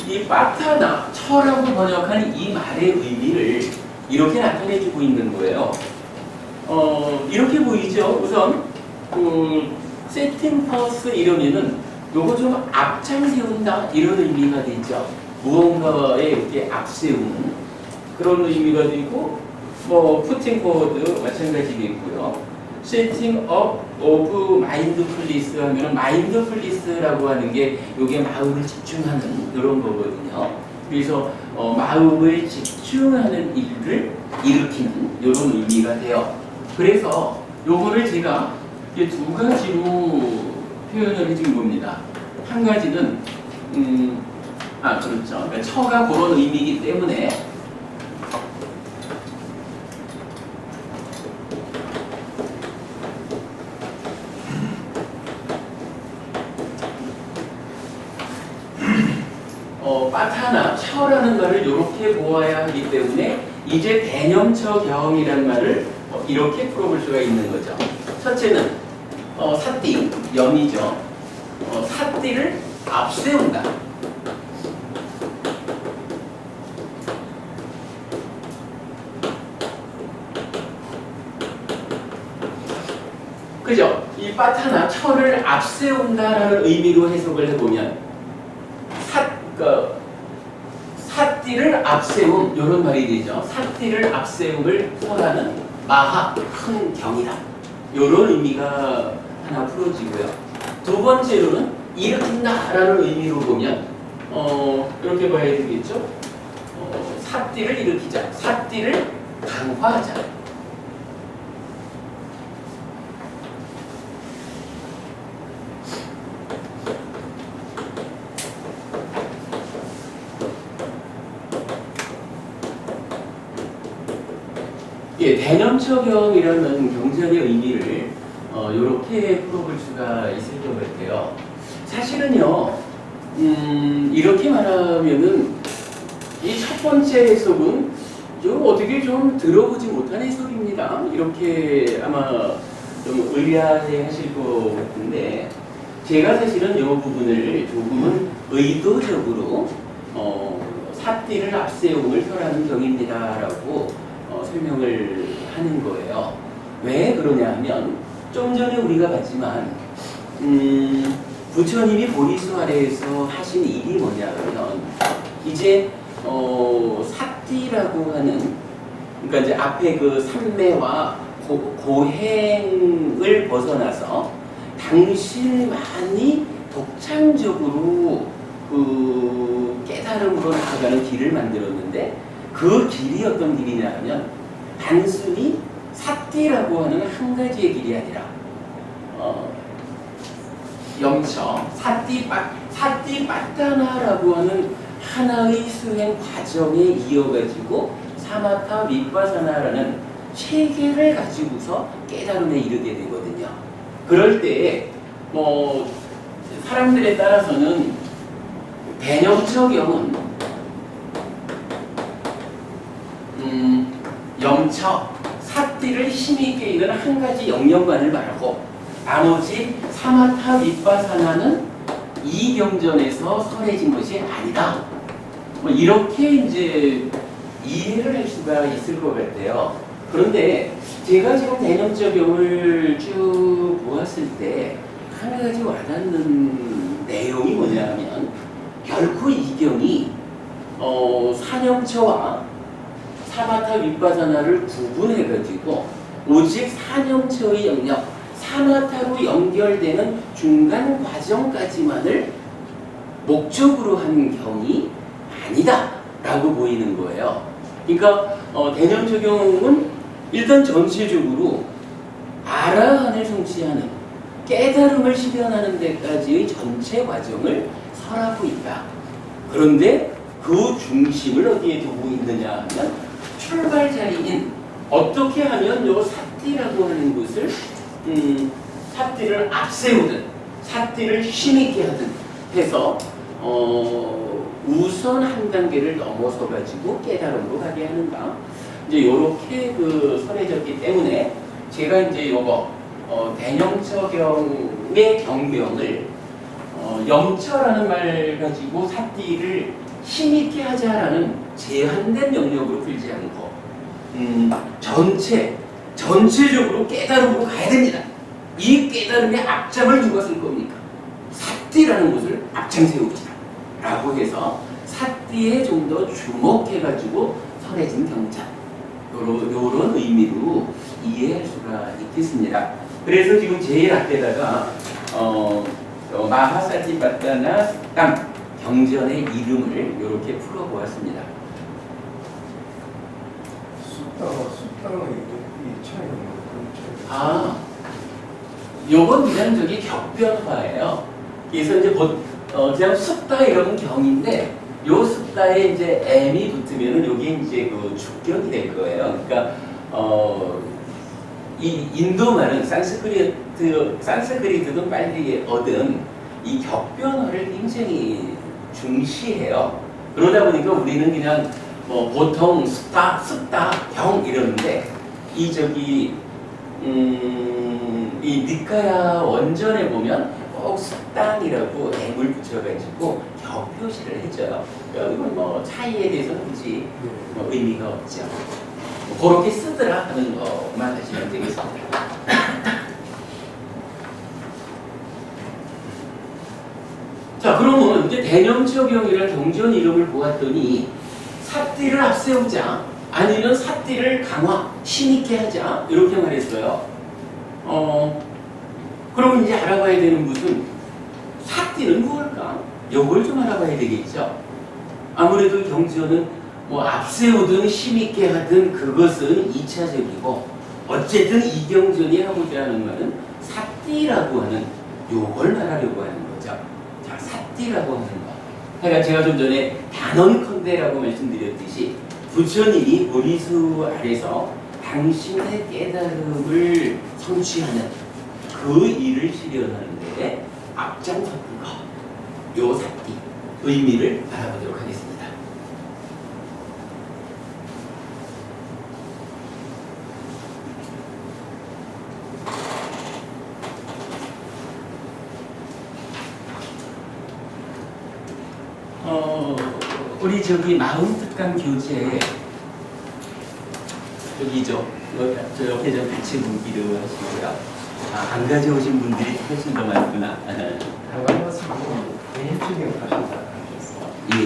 이 빠타나 처라고 번역하는 이 말의 의미를 이렇게 나타내주고 있는 거예요. 이렇게 보이죠. 우선 setting first 이러면은 요거 좀 앞장 세운다 이런 의미가 되죠. 무언가에 이렇게 앞세우는 그런 의미가 되고, 뭐 putting forward 마찬가지겠고요. setting up of mindfulness 하면은 mindfulness라고 하는 게 요게 마음을 집중하는 그런 거거든요. 그래서 마음을 집중하는 일을 일으키는 이런 의미가 돼요. 그래서 요거를 제가 이제 두 가지로 표현을 해준 겁니다. 한 가지는 그렇죠. 그러니까 처가 그런 의미이기 때문에 빠타나 처라는 말을 이렇게 보아야 하기 때문에 이제 대념처경이라는 말을 이렇게 풀어볼 수가 있는 거죠. 첫째는 사띠, 염이죠. 사띠를 앞세운다. 그죠? 이 빠타나 처를 앞세운다라는 의미로 해석을 해보면 사띠를 앞세움 이런 말이 되죠. 사띠를 앞세움을 설하는 마하, 큰 경이다. 이런 의미가 하나 풀어지고요. 두 번째로는 일으킨다라는 의미로 보면 이렇게 봐야 되겠죠. 사띠를 일으키자, 사띠를 강화하자. 예, 대념처경이라는 경전의 의미를 이렇게 풀어볼 수가 있을 것 같아요. 사실은요, 이렇게 말하면은 이 첫 번째 해석은 좀 어떻게 좀 들어보지 못한 해석입니다. 이렇게 아마 좀 의아해 하실 것 같은데, 제가 사실은 이 부분을 조금은 의도적으로 사띠를 앞세움을 설하는 경입니다라고 설명을 하는 거예요. 왜 그러냐 하면 좀 전에 우리가 봤지만 부처님이 보리수 아래에서 하신 일이 뭐냐면 이제 사띠라고 하는, 그러니까 이제 앞에 그 삼매와 고행을 벗어나서 당신만이 독창적으로 그 깨달음으로 나아가는 길을 만들었는데, 그 길이 어떤 길이냐 하면 단순히 사띠라고 하는 한 가지의 길이 아니라 영처 사띠빠따나라고 하는 하나의 수행 과정에 이어가지고 사마타 미파사나라는 체계를 가지고서 깨달음에 이르게 되거든요. 그럴 때 사람들에 따라서는 대념처경은 영처, 삿띠를 힘있게 이는 한 가지 영역만을 말하고 나머지 사마타 윗바사나는 이 경전에서 설해진 것이 아니다. 뭐 이렇게 이제 이해를 할 수가 있을 것 같아요. 그런데 제가 지금 대념적용을 쭉 보았을 때 한 가지 와닿는 내용이 뭐냐면 결코 이 경이 산영처와 사마타 윗바사나를 구분해가지고 오직 산영처의 영역, 사마타로 연결되는 중간 과정까지만을 목적으로 한 경이 아니다 라고 보이는 거예요. 그러니까 대념적용은 일단 전체적으로 아라한을 성취하는 깨달음을 실현하는 데까지의 전체 과정을 설하고 있다. 그런데 그 중심을 어디에 두고 있느냐 하면 출발 자리인 어떻게 하면 요 삿띠라고 하는 것을 삿띠를 앞세우든 삿띠를 힘있게 하든 해서 우선 한 단계를 넘어서 가지고 깨달음으로 가게 하는가. 이제 요렇게 설해졌기 때문에 제가 이제 요거 대념처경의 경명을 영처라는 말 가지고 삿띠를 힘있게 하자라는 제한된 영역으로 풀지 않고 전체적으로 깨달음으로 가야 됩니다. 이 깨달음의 앞장을 누가 쓸 겁니까? 삿띠라는 것을 앞장 세웁시다 라고 해서 삿띠에 좀 더 주목해가지고 설해진 경전 요런 의미로 이해할 수가 있겠습니다. 그래서 지금 제일 앞에다가 마하사티파타나 땀 경전의 이름을 이렇게 풀어보았습니다. 숫다가 이 차이가 아, 요건 그냥 저기 격변화예요. 그래서 이제 그냥 숫다 이런 경인데 요 숫다에 이제 M이 붙으면은 여기 이제 주격이 될 거예요. 그러니까 이 인도말은 산스크리트도 빨리 얻은 이 격변화를 굉장히 중시해요. 그러다 보니까 우리는 그냥 보통 숫다, 경 이러는데 이 니카야 원전에 보면 꼭 숫당이라고 M을 붙여가지고 격 표시를 해줘요. 이건 차이에 대해서는 굳이 의미가 없죠. 그렇게 쓰더라 하는 것만 하시면 되겠습니다. 자, 그러면 이제 대념적용이라는 경전 이름을 보았더니 삿띠를 앞세우자 아니면 삿띠를 강화, 힘있게 하자 이렇게 말했어요. 그러면 이제 알아봐야 되는 것은 삿띠는 무엇일까? 이걸 좀 알아봐야 되겠죠. 아무래도 경전은 앞세우든 힘있게 하든 그것은 2차적이고 어쨌든 이 경전이 하고자 하는 말은 삿띠라고 하는 요걸 말하려고 하는 거죠. 자, 삿띠라고 하는 거. 그러니까 제가 좀 전에 단언컨대라고 말씀드렸듯이 부처님이 보리수 아래서 당신의 깨달음을 성취하는 그 일을 실현하는 데에 앞장섰던 것, 요 삿띠 의미를 알아보도록 하겠습니다. 우리 저기 마음특강 교재에 여기죠. 저 옆에 좀 같이 보기로 하시고요. 안 가져오신 분들이 훨씬 더 많구나. 안 가져왔으면 대입적인 가신다 하셨어요. 예.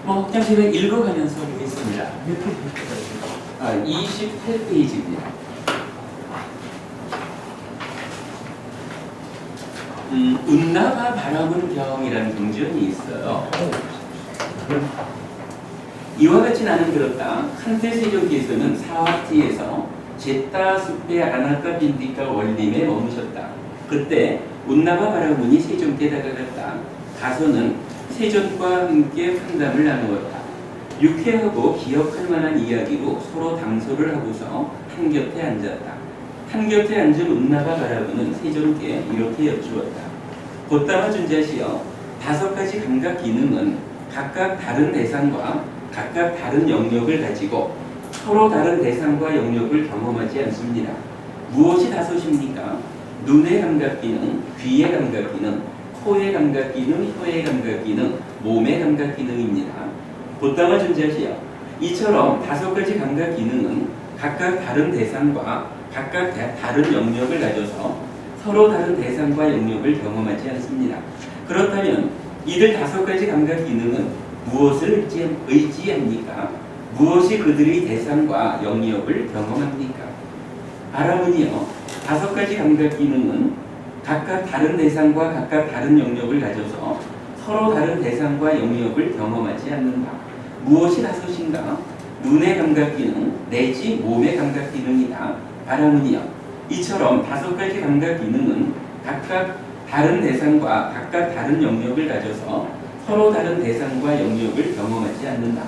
그냥 제가 읽어가면서 보겠습니다. 몇 페이지까지? 28페이지입니다. 운나바 바람은 경이라는 경전이 있어요. 이와 같이 나는 들었다. 한때 세종께서는 사와티에서 제따 숲의 아나카 빈디카 원림에 머무셨다. 그때 운나바 바라문이 세종께 다가갔다. 가서는 세종과 함께 환담을 나누었다. 유쾌하고 기억할 만한 이야기로 서로 당소를 하고서 한곁에 앉았다. 한곁에 앉은 운나바 바라문은 세종께 이렇게 여쭈었다. 곧다마 존자시여, 5가지 감각 기능은 각각 다른 대상과 각각 다른 영역을 가지고 서로 다른 대상과 영역을 경험하지 않습니다. 무엇이 다섯입니까? 눈의 감각 기능, 귀의 감각 기능, 코의 감각 기능, 혀의 감각 기능, 몸의 감각 기능입니다. 보따마 존재하시오. 이처럼 다섯 가지 감각 기능은 각각 다른 대상과 각각 다른 영역을 가져서 서로 다른 대상과 영역을 경험하지 않습니다. 그렇다면 이들 다섯 가지 감각 기능은 무엇을 의지합니까? 무엇이 그들의 대상과 영역을 경험합니까? 바람은요, 다섯 가지 감각 기능은 각각 다른 대상과 각각 다른 영역을 가져서 서로 다른 대상과 영역을 경험하지 않는다. 무엇이 다섯인가? 눈의 감각 기능 내지 몸의 감각 기능이다. 바람은요, 이처럼 다섯 가지 감각 기능은 각각 다른 대상과 각각 다른 영역을 가져서 서로 다른 대상과 영역을 경험하지 않는다.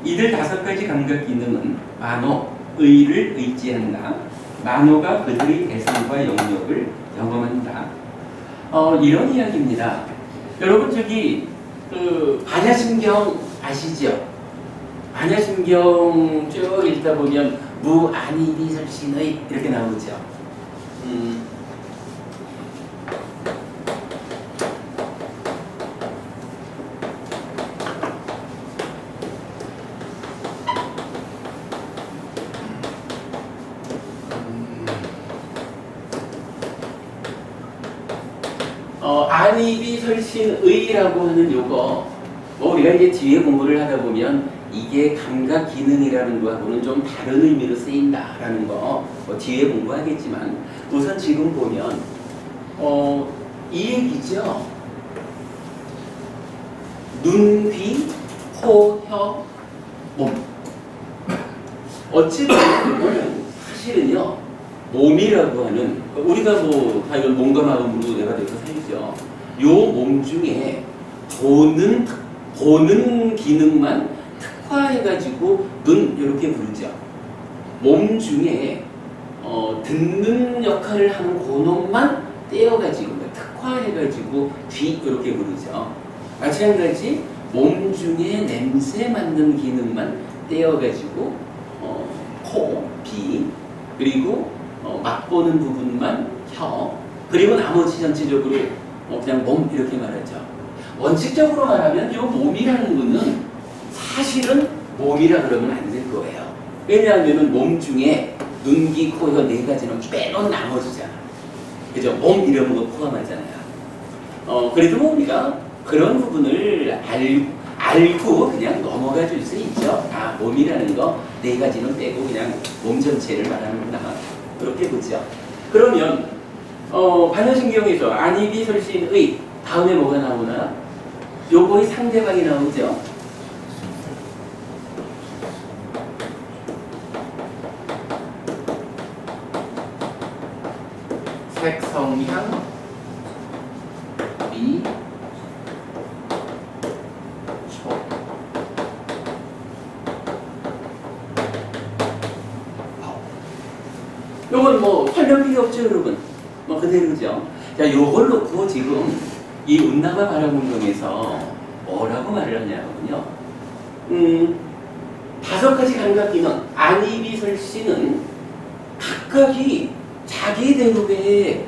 이들 다섯 가지 감각 기능은 만호, 의를 의지한다. 만호가 그들의 대상과 영역을 경험한다. 이런 이야기입니다. 여러분 저기 반야심경 아시죠? 반야심경 쭉 읽다 보면 무안이비설신의 이렇게 나오죠. 안이비설신의라고 하는 요거 우리가 이제 뒤에 공부를 하다 보면 이게 감각 기능이라는 거하고는 좀 다른 의미로 쓰인다라는 거 뒤에 공부하겠지만 우선 지금 보면 이 얘기죠. 눈, 귀, 코, 혀, 몸. 어찌 보면 사실은요 몸이라고 하는 우리가 다 이걸 몸과 마음으로 내가 돼서 살죠. 요 몸 중에 보는 기능만 특화해가지고 눈 이렇게 부르죠. 몸 중에 듣는 역할을 하는 고놈만 떼어가지고 특화해가지고 귀 이렇게 부르죠. 마찬가지 몸 중에 냄새 맡는 기능만 떼어가지고 코, 비 그리고 맛보는 부분만 혀 그리고 나머지 전체적으로 그냥 몸 이렇게 말하죠. 원칙적으로 말하면 이 몸이라는 거는 사실은 몸이라 그러면 안 될 거예요. 왜냐하면 몸 중에 눈, 귀, 코, 혀 네 가지는 빼놓은 나머지잖아. 그죠? 몸 이런 거 포함하잖아요. 그래도 우리가 그런 부분을 알고 그냥 넘어가 줄 수 있죠. 몸이라는 거 네 가지는 빼고 그냥 몸 전체를 말하는구나. 그렇게 보죠. 그러면 반야심경에서 안이비설신의 다음에 뭐가 나오나? 요거의 상대방이 나오죠. 색, 성향, 미, 초. 요건 설명 필요 없죠, 여러분? 그대로죠. 자, 요걸 놓고 지금 이 운나바 바라문경에서 뭐라고 말을 하냐면요. 다섯 가지 감각 기능, 안이비설신은 각각이 자기대로의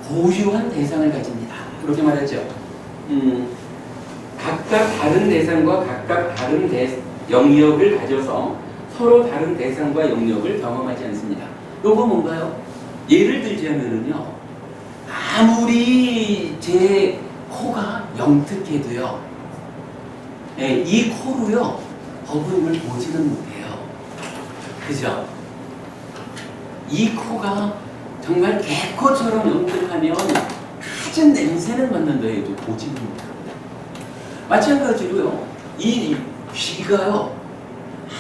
고유한 대상을 가집니다. 그렇게 말하죠. 각각 다른 대상과 각각 다른 영역을 가져서 서로 다른 대상과 영역을 경험하지 않습니다. 요거 뭔가요? 예를 들자면은요. 아무리 제 코가 영특해도요. 이 코로요. 버블을 보지는 못해요. 그죠? 이 코가 정말 개코처럼 영특하면 가진 냄새는 맡는다 해도 보지는 못합니다. 마찬가지로요. 이 귀가요.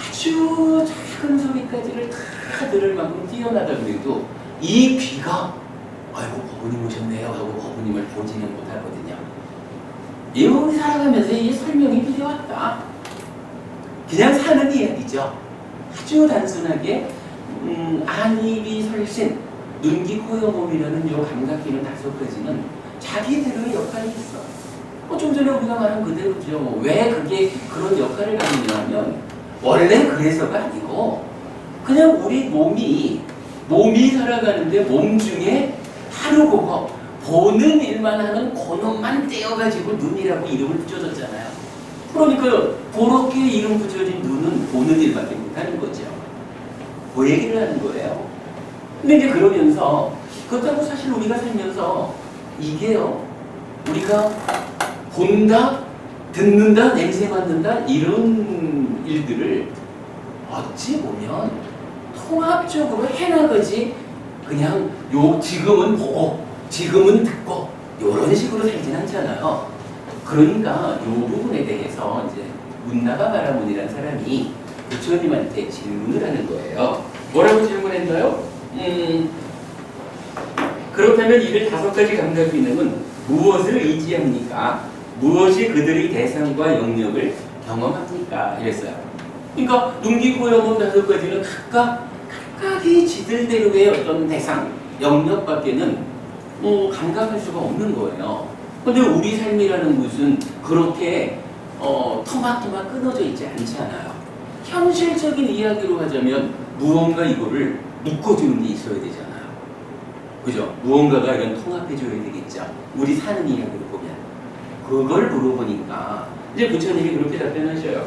아주 작은 소리까지를 다 들을 만큼 뛰어나다 그래도 이 귀가 아이고 버부님 오셨네요 하고 버부님을 보지는 못하거든요. 이 몸이 살아가면서 이 설명이 필요하다. 그냥 사는 이야기죠. 아주 단순하게 안이비설신 눈, 귀, 코, 혀, 몸이라는 요 감각기능 다섯 가지는 자기대로의 역할이 있어. 좀 전에 우리가 말한 그대로죠. 왜 그게 그런 역할을 하느냐면 원래 그래서가 아니고 그냥 우리 몸이 살아가는데 몸 중에 하루 그거 보는 일만 하는 그놈만 떼어가지고 눈이라고 이름을 붙여줬잖아요. 그러니까 그렇게 이름 붙여진 눈은 보는 일밖에 못하는 거죠. 그 얘기를 하는 거예요. 근데 이제 그러면서 그렇다고 사실 우리가 살면서 이게요, 우리가 본다, 듣는다, 냄새 맡는다 이런 일들을 어찌 보면 통합적으로 해나가지 그냥 지금은 보고 지금은 듣고 이런 식으로 살진 않잖아요. 그러니까 이 부분에 대해서 이제 문나가 바라문이라는 사람이 부처님한테 질문을 하는 거예요. 뭐라고 질문했나요? 그렇다면 이들 5가지 감각 기능은 무엇을 의지합니까? 무엇이 그들의 대상과 영역을 경험합니까? 이랬어요. 그러니까 눈기고염은 5가지는 각각이 지들대로의 어떤 대상, 영역밖에는 감각할 수가 없는 거예요. 근데 우리 삶이라는 것은 그렇게 토막토막 끊어져 있지 않잖아요. 현실적인 이야기로 하자면 무언가 이거를 묶어주는 게 있어야 되잖아요. 그죠? 무언가가 이런 통합해줘야 되겠죠. 우리 사는 이야기를 보면. 그걸 물어보니까 이제 부처님이 그렇게 답변하셔요.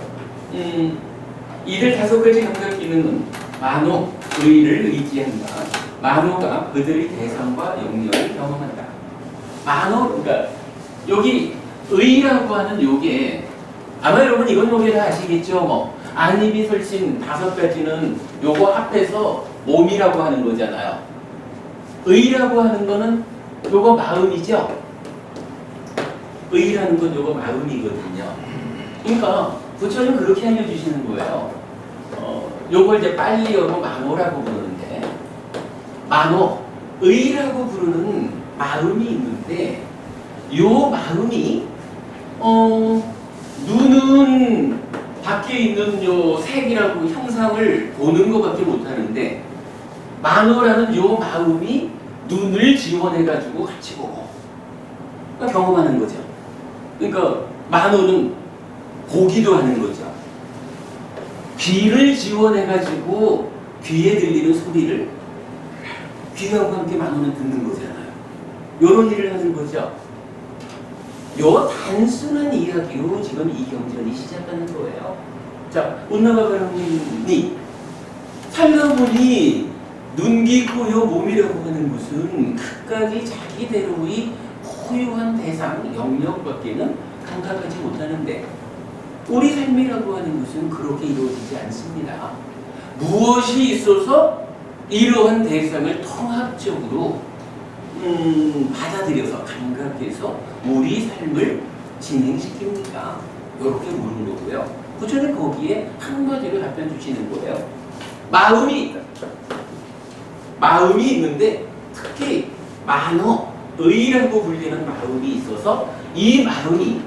이들 5가지 감각 기능은 만호, 의를 의지한다. 만호가 그들의 대상과 영역을 경험한다. 만호, 그러니까 여기 의라고 하는 요게 아마 여러분 이건 요게 다 아시겠죠? 뭐 안입이 설신 5가지는 요거 합해서 몸이라고 하는 거잖아요. 의라고 하는 거는 요거 마음이죠? 의라는 건 요거 마음이거든요. 그러니까 부처님 그렇게 알려주시는 거예요. 요걸 이제 빨리어로 만호라고 부르는데 만호, 의라고 부르는 마음이 있는데 요 마음이 눈은 밖에 있는 요 색이라고 형상을 보는 것밖에 못하는데 만호라는 요 마음이 눈을 지원해가지고 같이 보고 그러니까 경험하는 거죠. 그러니까 만호는 보기도 하는 거죠. 귀를 지원해가지고 귀에 들리는 소리를 귀하고 함께 만호는 듣는 거잖아요. 요런 일을 하는 거죠. 요 단순한 이야기로 지금 이 경전이 시작하는 거예요. 자, 운나가 바라문이 살다 보니 눈기, 코요, 몸이라고 하는 것은 각각이 자기대로의 고유한 대상, 영역밖에는 감각하지 못하는데 우리 삶이라고 하는 것은 그렇게 이루어지지 않습니다. 무엇이 있어서 이러한 대상을 통합적으로 받아들여서 감각해서 우리 삶을 진행시킵니까? 이렇게 묻는 거고요. 부처님 거기에 한마디로 답변 주시는 거예요. 마음이 있다. 마음이 있는데 특히 만호, 의라고 불리는 마음이 있어서 이 마음이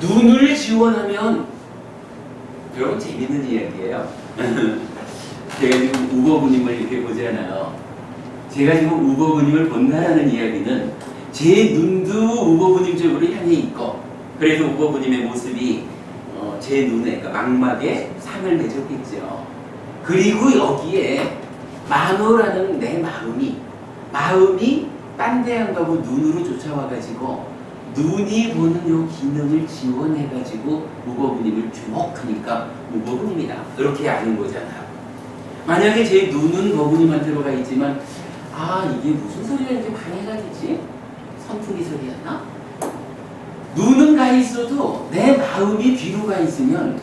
눈을 지원하면 여러분 재밌는 이야기예요. 제가 지금 우거부님을 이렇게 보잖아요. 제가 지금 우거부님을 본다라는 이야기는 제 눈도 우거부님 쪽으로 향해 있고 그래서 우거부님의 모습이 제 눈에 그러니까 망막에 상을 맺었겠죠. 그리고 여기에 만호라는 내 마음이 딴 데 안 가고 눈으로 쫓아와가지고 눈이 보는 요 기능을 지원해가지고 우거부님을 주목하니까 우거부님이다. 이렇게 아는 거잖아요. 만약에 제 눈은 거부님한테로 가 있지만 이게 무슨 소리가 이렇게 방해가 되지? 선풍기 소리였나? 눈은 가 있어도 내 마음이 뒤로 가 있으면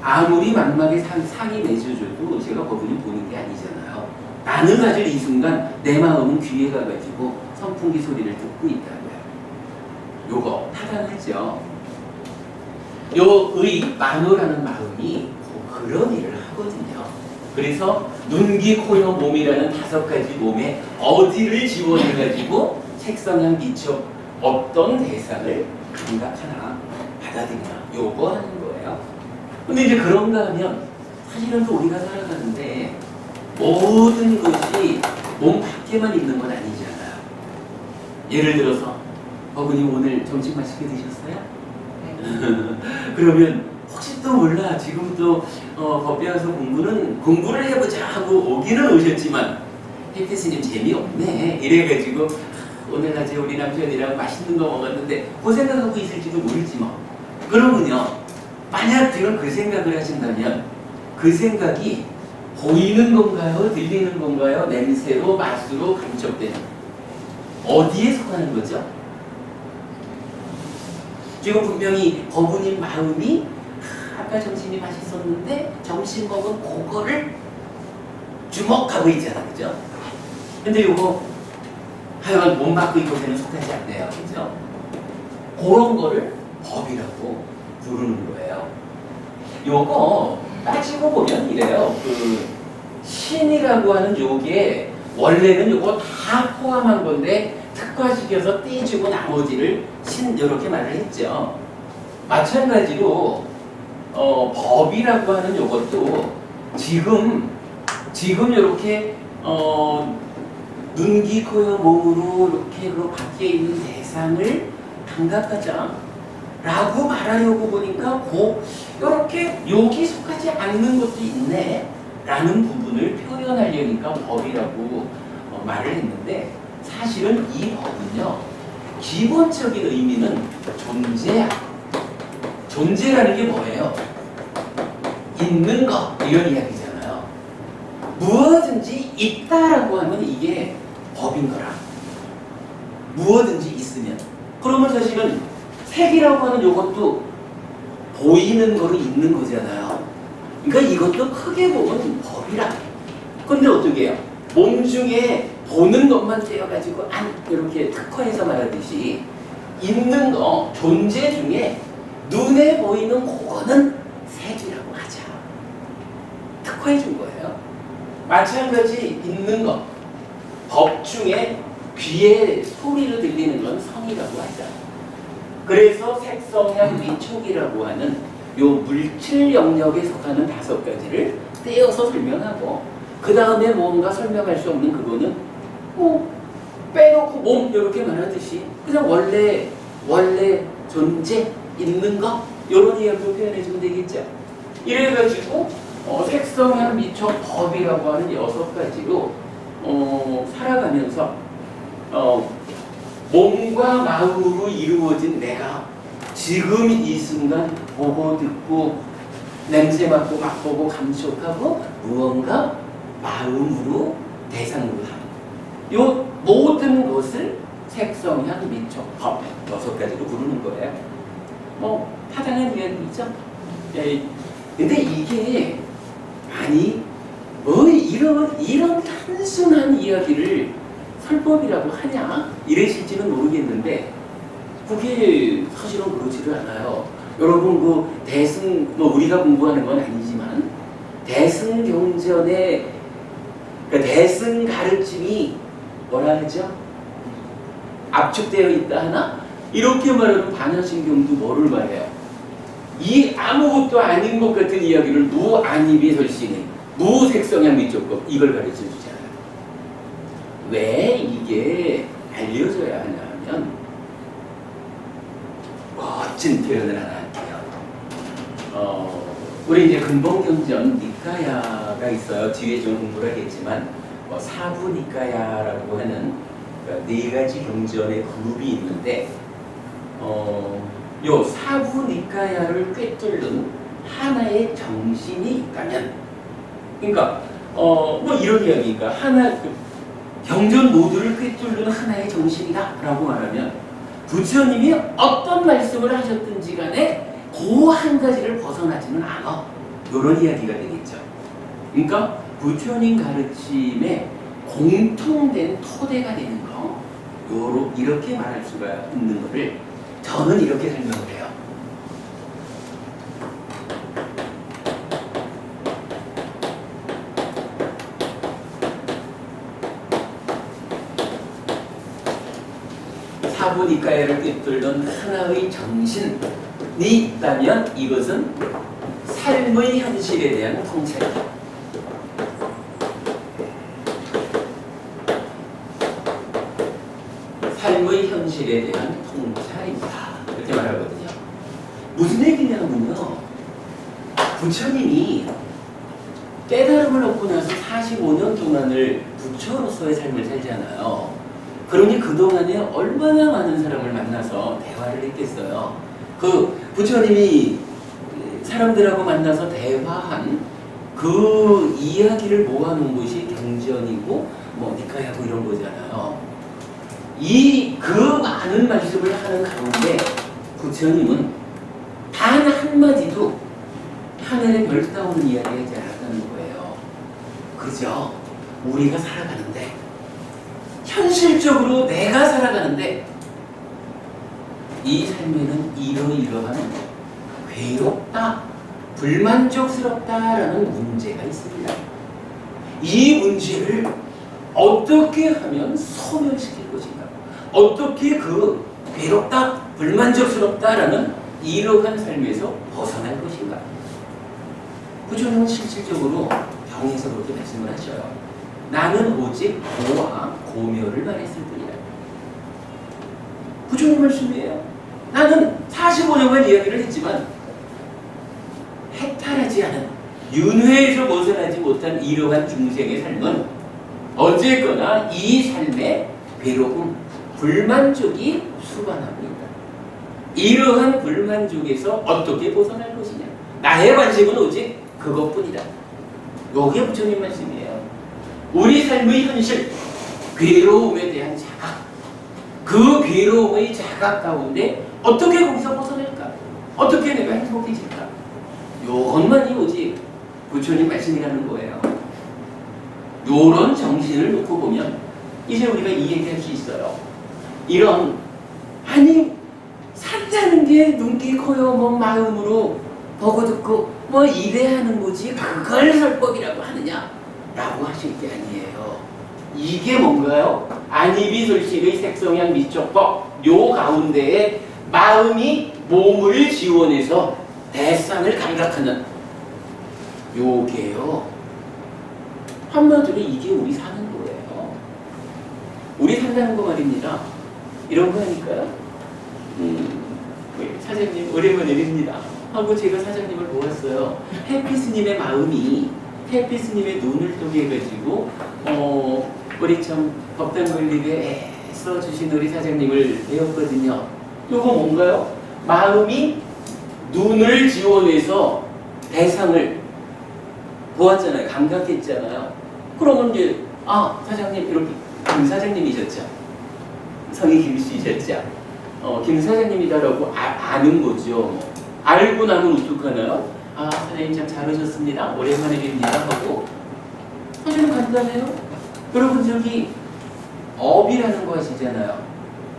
아무리 망막에 상이 맺어줘도 제가 거부님 보는 게 아니잖아요. 나는 사실 이 순간 내 마음은 귀에 가가지고 선풍기 소리를 듣고 있다고요. 요거 타당하죠? 요 만호라는 마음이 그런 일을 하거든요. 그래서 눈기, 코요, 몸이라는 5가지 몸에 어디를 지원해가지고 색선한 기초 어떤 대상을 감각하나 받아들이나 요거 하는 거예요. 근데 이제 그런가 하면 사실은 또 우리가 살아가는데 모든 것이 몸 밖에만 있는 건 아니잖아요. 예를 들어서 어머님 오늘 점심 맛있게 드셨어요? 그러면 혹시 또 몰라 지금 또 법대 와서 공부를 해보자 하고 오기는 오셨지만 혜태 스님 재미없네 이래가지고 오늘 낮에 우리 남편이랑 맛있는 거 먹었는데 그 생각하고 있을지도 모르지 뭐. 그러면요 만약 지금 그 생각을 하신다면 그 생각이 보이는 건가요? 들리는 건가요? 냄새로 맛으로 감촉되는 어디에 속하는 거죠? 지금 분명히 어머님 마음이 아까 점심이 맛있었는데 점심 먹은 그거를 주목하고 있잖아, 그죠? 근데 요거 하여간 몸 바꾸 이곳에는 속하지 않네요, 그죠? 그런 거를 법이라고 부르는 거예요. 요거 따지고 보면 이래요. 그 신이라고 하는 요게 원래는 요거 다 포함한 건데 특화시켜서 떼주고 나머지를 신 이렇게 말을 했죠. 마찬가지로 법이라고 하는 요것도 지금 이렇게 눈, 귀, 코, 여, 몸으로 이렇게 그 밖에 있는 대상을 감각하자 라고 말하려고 보니까 이렇게 여기 속하지 않는 것도 있네 라는 부분을 표현하려니까 법이라고 말을 했는데 사실은 이 법은요 기본적인 의미는 존재야. 존재라는 게 뭐예요? 있는 것 이런 이야기잖아요. 무엇든지 있다라고 하면 이게 법인 거라. 무엇든지 있으면. 그러면 사실은 색이라고 하는 이것도 보이는 거로 있는 거잖아요. 그러니까 이것도 크게 보면 법이라. 근데 어떻게 해요? 몸 중에 보는 것만 떼어가지고 이렇게 특화해서 말하듯이 있는 거, 존재 중에 눈에 보이는 그거는 색이라고 하자. 특화해 준 거예요. 마찬가지 있는 것, 법 중에 귀에 소리로 들리는 건 성이라고 하자. 그래서 색성향 미촉이라고 하는 요 물질 영역에 속하는 5가지를 떼어서 설명하고 그 다음에 뭔가 설명할 수 없는 그거는 빼놓고 몸 이렇게 말하듯이 그냥 원래 존재 있는 거 이런 이야기로 표현해주면 되겠죠. 이래가지고 색성향 미촉 법이라고 하는 6가지로 살아가면서 몸과 마음으로 이루어진 내가 지금 이 순간 보고 듣고 냄새 맡고 맛보고 감촉하고 무언가 마음으로 대상으로 하는 요 모든 것을 색성향 미촉 법 6가지로 부르는 거예요. 뭐 타당한 이야기죠. 근데 이게 아니 뭐 이런 단순한 이야기를 설법이라고 하냐 이러실지는 모르겠는데 그게 사실은 그렇지를 않아요. 여러분 그 대승 우리가 공부하는 건 아니지만 대승경전의 그러니까 대승 가르침이 뭐라 하죠? 압축되어 있다 하나? 이렇게 말하면 반야신경도 뭐를 말해요? 이 아무것도 아닌 것 같은 이야기를 무안입이 설신이 무색성향 미촉법 이걸 가르쳐 주잖아요. 왜 이게 알려져야 하냐 하면 멋진 표현을 하나 할게요. 우리 이제 근본경전 니카야가 있어요. 뒤에 좀 공부를 하겠지만 사부 니카야라고 하는 그러니까 4가지 경전의 그룹이 있는데 요 사부 니카야를 꿰뚫는 하나의 정신이 있다면 그러니까 뭐 이런 이야기니까 하나 경전 모두를 꿰뚫는 하나의 정신이다 라고 말하면 부처님이 어떤 말씀을 하셨든지 간에 그 한 가지를 벗어나지는 않아. 이런 이야기가 되겠죠. 그러니까 부처님 가르침에 공통된 토대가 되는 거 이렇게 말할 수가 있는 것을 저는 이렇게 설명을 해요. 사부니까야를 꿰뚫는 하나의 정신이 있다면 이것은 삶의 현실에 대한 통찰이다. 삶의 삶의 현실에 대한 통찰입니다. 이렇게 말하거든요. 무슨 얘기냐면요. 부처님이 깨달음을 얻고 나서 45년 동안을 부처로서의 삶을 살잖아요. 그러니 그동안에 얼마나 많은 사람을 만나서 대화를 했겠어요. 그 부처님이 사람들하고 만나서 대화한 그 이야기를 모아놓은 것이 경전이고 뭐 니카야고 이런 거잖아요. 그 많은 말씀을 하는 가운데 부처님은 단 한마디도 하늘에 별 따오는 이야기 하지 않았다는 거예요. 그죠? 우리가 살아가는데 현실적으로 내가 살아가는데 이 삶에는 이러이러한 괴롭다, 불만족스럽다라는 문제가 있습니다. 이 문제를 어떻게 하면 소멸시킬 것인가? 어떻게 그 괴롭다, 불만족스럽다라는 이러한 삶에서 벗어날 것인가? 부처님은 실질적으로 경에서 그렇게 말씀을 하셔요. 나는 오직 고와 고멸을 말했을 뿐이다. 부처님 말씀이에요. 나는 45년간 이야기를 했지만 해탈하지 않은 윤회에서 벗어나지 못한 이러한 중생의 삶은 어쨌거나 이 삶의 괴로움, 불만족이 수반하고 있다. 이러한 불만족에서 어떻게 벗어날 것이냐. 나의 관심은 오직 그것뿐이다. 요게 부처님 말씀이에요. 우리 삶의 현실, 괴로움에 대한 자각, 그 괴로움의 자각 가운데 어떻게 거기서 벗어날까? 어떻게 내가 행복해질까? 요것만이 오직 부처님 말씀이라는 거예요. 요런 정신을 놓고 보면 이제 우리가 이 얘기할 수 있어요. 이런 아니 산다는 게 눈기 코요 뭐 마음으로 보고 듣고 뭐 이래하는 거지 그걸 설법이라고 하느냐? 라고 하실 게 아니에요. 이게 뭔가요? 안이비솔식의 색성향 미촉법 요 가운데에 마음이 몸을 지원해서 대상을 감각하는 요게요. 한마디로 이게 우리 사는 거예요. 우리 산다는 거 말입니다. 이런 거 하니까요. 사장님 오랜만에 뵙니다 하고 제가 사장님을 보았어요. 해피스님의 마음이 해피스님의 눈을 뜨게 해가지고 우리 참 법당 건립에 애써 주신 우리 사장님을 배웠거든요. 요거 뭔가요? 마음이 눈을 지원해서 대상을 보았잖아요. 감각했잖아요. 그러면 이제 사장님 이렇게 김 사장님이셨죠. 성이 김씨셨죠. 김 사장님이다라고 아는 거죠. 알고 나면 어떡하나요? 사장님 참 잘오셨습니다. 오랜만에 뵙니다 하고 사실은 간단해요. 여러분 저기 업이라는 거 하시잖아요.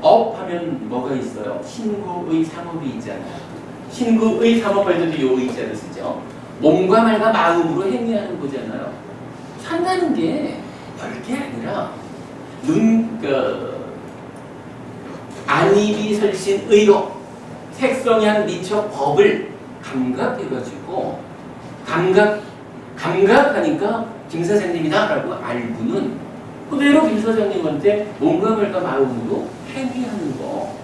업 하면 뭐가 있어요? 신구의 삼업이 있잖아요. 신구의 삼업할 때도 요 의자를 쓰죠. 몸과 말과 마음으로 행위하는 거잖아요. 산다는 게 별게 아니라 안이비설신의로 색성향 미처 법을 감각해가지고 감각하니까 김 사장님이다 라고 알고는 그대로 김 사장님한테 몸과 말과 마음으로 행위하는 거.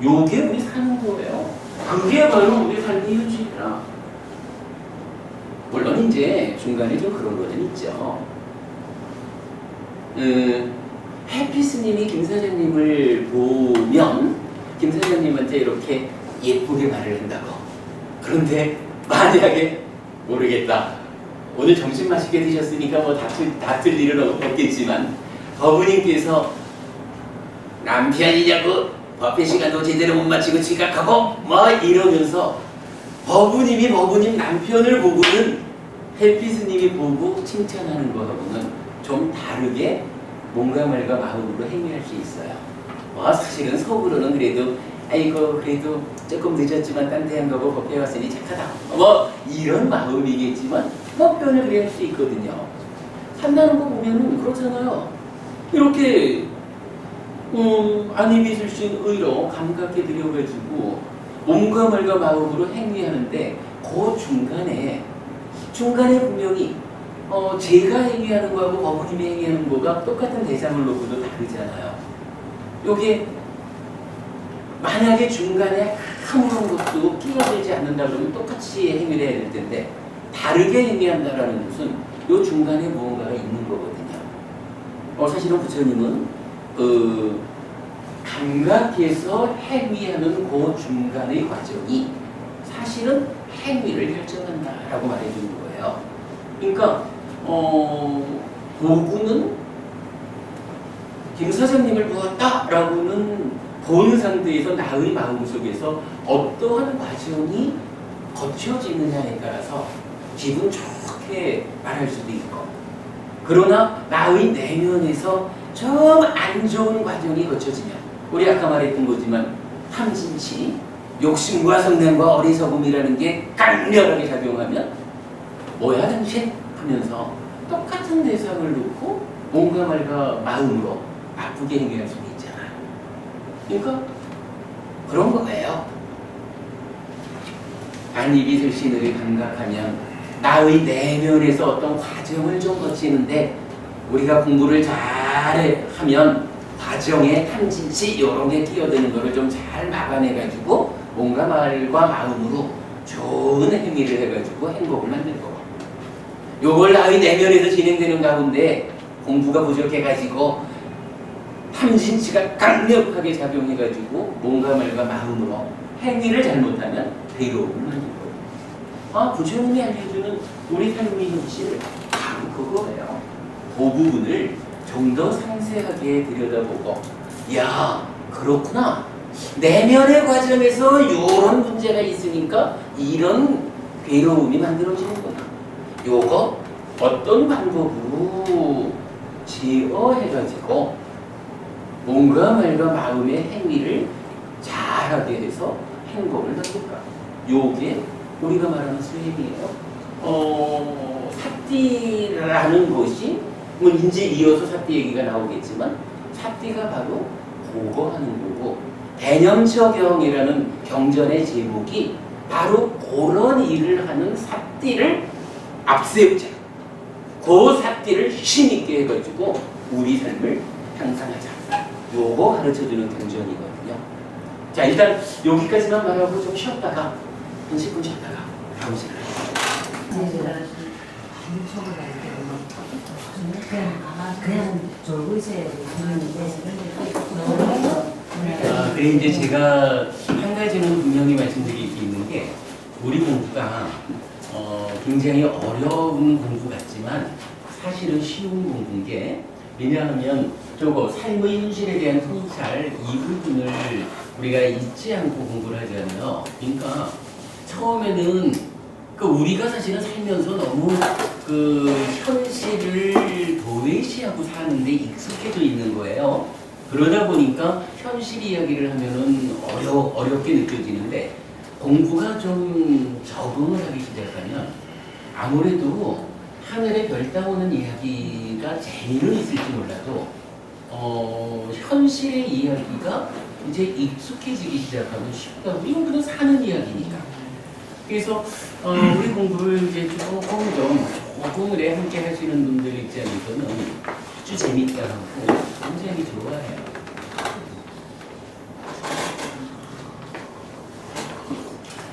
요게 우리 사는 거예요. 그게 바로 우리 삶의 현실이라. 물론 이제 중간에 좀 그런 거는 있죠. 해피스님이 김 사장님을 보면 김 사장님한테 이렇게 예쁘게 말을 한다고. 그런데 만약에 모르겠다. 오늘 점심 맛있게 드셨으니까 뭐 다툴 일은 없겠지만 법부님께서 남편이냐고 법회 시간도 제대로 못 마치고 지각하고 뭐 이러면서 법부님 남편을 보고는 해피스님이 보고 칭찬하는 거하고는 좀 다르게 몸과 말과 마음으로 행위할 수 있어요. 사실은 속으로는 그래도 아이고 그래도 조금 늦었지만 딴 데 한 거고 법회 왔으니 착하다 뭐 이런 마음이겠지만 뭐 표현을 그렇게 할 수 있거든요. 산다는 거 보면은 그렇잖아요. 이렇게 안이비술신 의로 감각해 드려가지고 몸과 말과 마음으로 행위하는데 그 중간에 분명히 제가 행위하는 거하고 법부님이 행위하는 거가 똑같은 대상을 놓고도 다르잖아요. 요게 만약에 중간에 아무런 것도 끼어들지 않는다 그러면 똑같이 행위를 해야 될 텐데 다르게 행위한다라는 것은 요 중간에 무언가가 있는 거거든요. 사실은 부처님은 감각에서 행위하는 그 중간의 과정이 사실은 행위를 결정한다라고 말해주는 거예요. 그러니까 보구는 김 사장님을 보았다라고는 보는 상태에서 나의 마음속에서 어떠한 과정이 거쳐지느냐에 따라서 기분 좋게 말할 수도 있고, 그러나 나의 내면에서 좀 안 좋은 과정이 거쳐지면, 우리 아까 말했던 거지만 탐진치, 욕심과 성냄과 어리석음이라는 게 강렬하게 작용하면 뭐야 당신? 하면서 똑같은 대상을 놓고 몸과 말과 마음으로 나쁘게 행위할 수도 있잖아요. 그러니까 그런 거예요. 안입이 설신을 감각하면 나의 내면에서 어떤 과정을 좀 거치는데, 우리가 공부를 잘하면 과정에 탐진치 이런 게 끼어드는 거를 좀 잘 막아내가지고 뭔가 말과 마음으로 좋은 행위를 해가지고 행복을 만들 거고, 요걸 나의 내면에서 진행되는 가운데 공부가 부족해가지고 탐진치가 강력하게 작용해가지고 뭔가 말과 마음으로 행위를 잘못하면 괴로움을 만들 거고, 부처님이 알려주는 우리 삶의 현실 바로 그거예요. 그 부분을 좀 더 상세하게 들여다보고, 야 그렇구나, 내면의 과정에서 이런 문제가 있으니까 이런 괴로움이 만들어지는구나, 요거 어떤 방법으로 제어해가지고 몸과 말과 마음의 행위를 잘하게 해서 행복을 만들까, 요게 우리가 말하는 수행이에요. 삿띠라는 것이 뭐 이제 이어서 삿띠 얘기가 나오겠지만, 삿띠가 바로 그거 하는 거고, 대념처경이라는 경전의 제목이 바로 그런 일을 하는 삿띠를 앞세우자, 그 삿띠를 힘있게 해가지고 우리 삶을 향상하자, 요거 가르쳐주는 경전이거든요. 자, 일단 여기까지만 말하고 좀 쉬었다가 한 10분 쉬었다가 다음 시간에 그냥 졸고 있어야 되는데. 그래 이제 제가 한 가지는 분명히 말씀드릴 게 있는 게, 우리 공부가 굉장히 어려운 공부 같지만 사실은 쉬운 공부인 게, 왜냐하면 저거 삶의 현실에 대한 통찰 이 부분을 우리가 잊지 않고 공부를 하잖아요. 그러니까 처음에는 우리가 사실은 살면서 너무 현실을 도외시하고 사는데 익숙해져 있는 거예요. 그러다 보니까 현실 이야기를 하면은 어렵게 느껴지는데, 공부가 좀 적응을 하기 시작하면 아무래도 하늘에 별 따오는 이야기가 재미는 있을지 몰라도 현실의 이야기가 이제 익숙해지기 시작하면 쉽다고, 이건 그냥 사는 이야기니까. 그래서 우리 공부를 이제 조금 우리 함께 하시는 분들 입장에서는 아주 재밌다 하고 굉장히 좋아해요.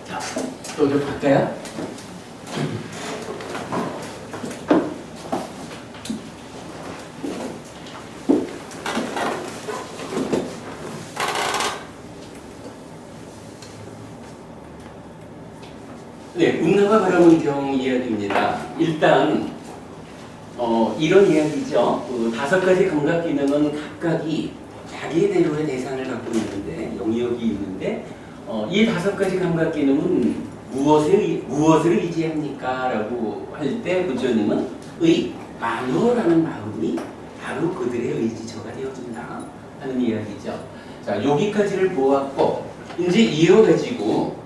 자, 또 좀 갈까요? 네, 운나가 바라본 경 이야기입니다. 일단 이런 이야기죠. 5가지 감각 기능은 각각이 자기대로의 대상을 갖고 있는데, 영역이 있는데, 이 5가지 감각 기능은 무엇을 의지합니까? 라고 할 때 부처님은 만호라는 마음이 바로 그들의 의지처가 되어준다 하는 이야기죠. 자, 여기까지를 보았고, 이제 이어가지고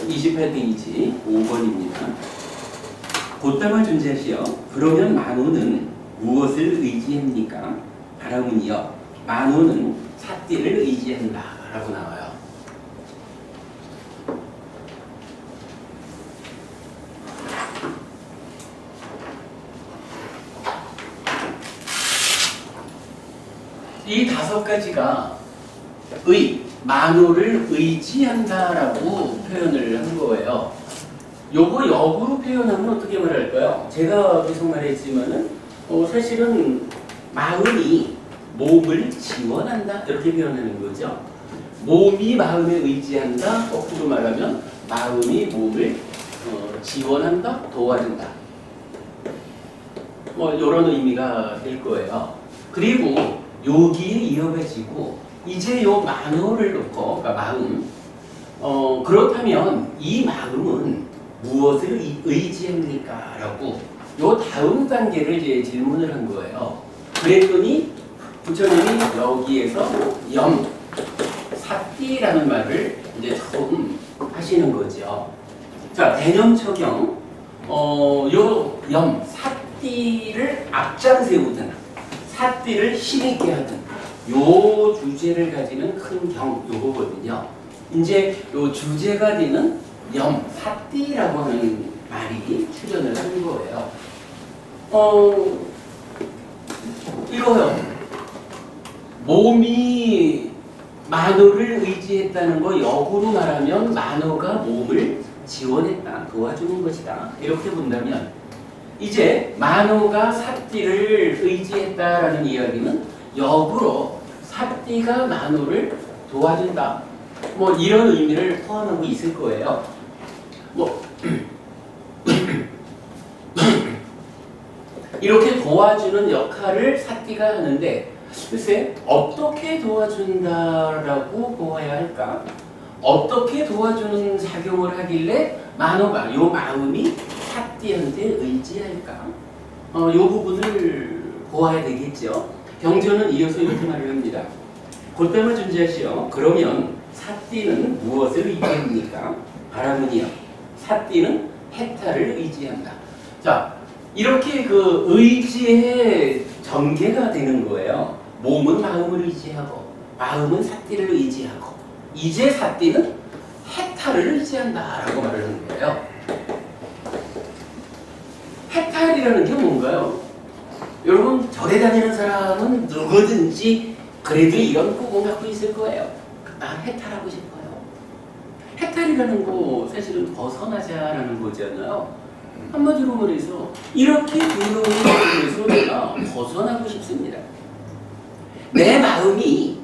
28페이지 5번입니다. 곧다마 존재하시어 그러면 만호는 무엇을 의지합니까? 바라문이여 만호는 삿띠를 의지한다 라고 나와요. 이 5가지가 만호를 의지한다라고 표현을 한 거예요. 요거 역으로 표현하면 어떻게 말할까요? 제가 계속 말했지만은 사실은 마음이 몸을 지원한다 이렇게 표현하는 거죠. 몸이 마음에 의지한다. 거꾸로 말하면 마음이 몸을 지원한다, 도와준다. 뭐 이런 의미가 될 거예요. 그리고 여기에 이어가지고 이제 요 만호를 놓고, 그러니까 마음. 그렇다면 이 마음은 무엇을 의지합니까? 라고 요 다음 단계를 이제 질문을 한 거예요. 그랬더니 부처님이 여기에서 사띠라는 말을 이제 처음 하시는 거죠. 자, 대념 처경, 요 사띠를 앞장 세우든 사띠를 힘있게 하든 요 주제를 가지는 큰 경, 요거거든요. 이제 요 주제가 되는 사띠라고 하는 말이 출현을 한 거예요. 이거요. 몸이 만호를 의지했다는 거 역으로 말하면 만호가 몸을 지원했다, 도와주는 것이다. 이렇게 본다면 이제 만호가 사띠를 의지했다라는 이야기는 역으로 사띠가 만호를 도와준다. 뭐 이런 의미를 포함하고 있을 거예요. 뭐 이렇게 도와주는 역할을 사띠가 하는데 글쎄 어떻게 도와준다라고 보아야 할까? 어떻게 도와주는 작용을 하길래 만호가 요 마음이 사띠한테 의지할까? 요 부분을 보아야 되겠죠. 경전은 이어서 이렇게 말을 합니다. 곧담을 존재하시오. 그러면 사띠는 무엇을 의지합니까? 바라문이요. 사띠는 해탈을 의지한다. 자, 이렇게 그 의지의 전개가 되는 거예요. 몸은 마음을 의지하고 마음은 사띠를 의지하고 이제 사띠는 해탈을 의지한다라고 말을 하는 거예요. 해탈이라는 게 뭔가요? 여러분 절에 다니는 사람은 누구든지 그래도 이런 꿈을 갖고 있을 거예요. 나 해탈하고 싶어요. 해탈이라는 거 사실은 벗어나자라는 거잖아요. 한마디로 말해서 이렇게 두려운 것에서 내가 벗어나고 싶습니다. 내 마음이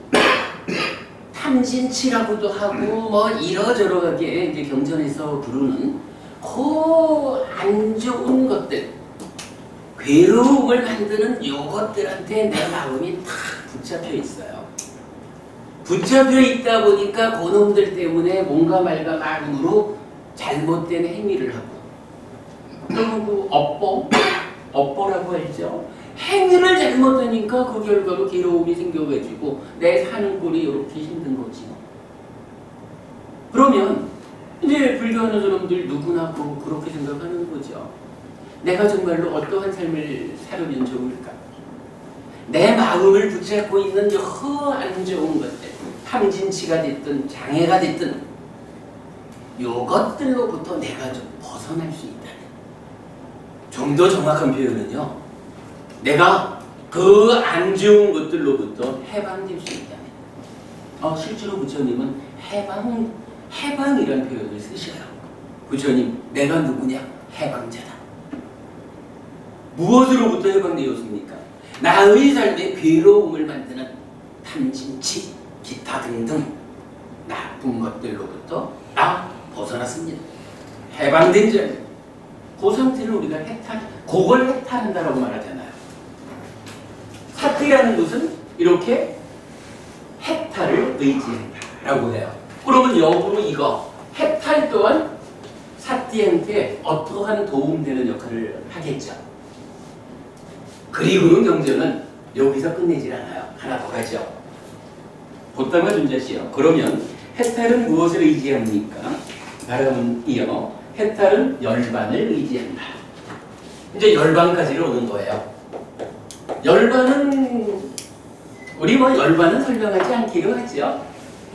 탐진치라고도 하고 뭐 이러저러하게 이제 경전에서 부르는 그 안 좋은 것들, 괴로움을 만드는 요것들한테 내 마음이 다 붙잡혀 있어요. 붙잡혀 있다 보니까 그놈들 때문에 뭔가 말가 마음으로 잘못된 행위를 하고 그리고 업보라고 했죠. 행위를 잘못하니까 그 결과로 괴로움이 생겨가지고 내 사는 꼴이 이렇게 힘든 거지. 그러면 이제 불교하는 사람들 누구나 그렇게 생각하는 거죠. 내가 정말로 어떠한 삶을 살으면 좋을까? 내 마음을 붙잡고 있는 안 좋은 것들, 탐진치가 됐든 장애가 됐든 요것들로부터 내가 좀 벗어날 수 있다면, 좀 더 정확한 표현은요, 내가 그 안 좋은 것들로부터 해방될 수 있다면, 실제로 부처님은 해방이라는 표현을 쓰셔요. 부처님, 내가 누구냐? 해방자다. 무엇으로부터 해방되었습니까? 나의 삶에 괴로움을 만드는 탐진치, 기타 등등 나쁜 것들로부터 벗어났습니다. 해방된 자, 그 상태를 우리가 그걸 해탈한다라고 말하잖아요. 사띠라는 것은 이렇게 해탈을 의지한다라고 해요. 그러면 역으로 이거 해탈 또한 사띠한테 어떠한 도움되는 역할을 하겠죠. 그리고는 경전은 여기서 끝내질 않아요. 하나 더 가죠. 곧담아 존재시여. 그러면 해탈은 무엇을 의지합니까? 바람이여. 해탈은 열반을 의지한다. 이제 열반까지로 오는 거예요. 열반은 우리 열반은 설명하지 않기로 하죠.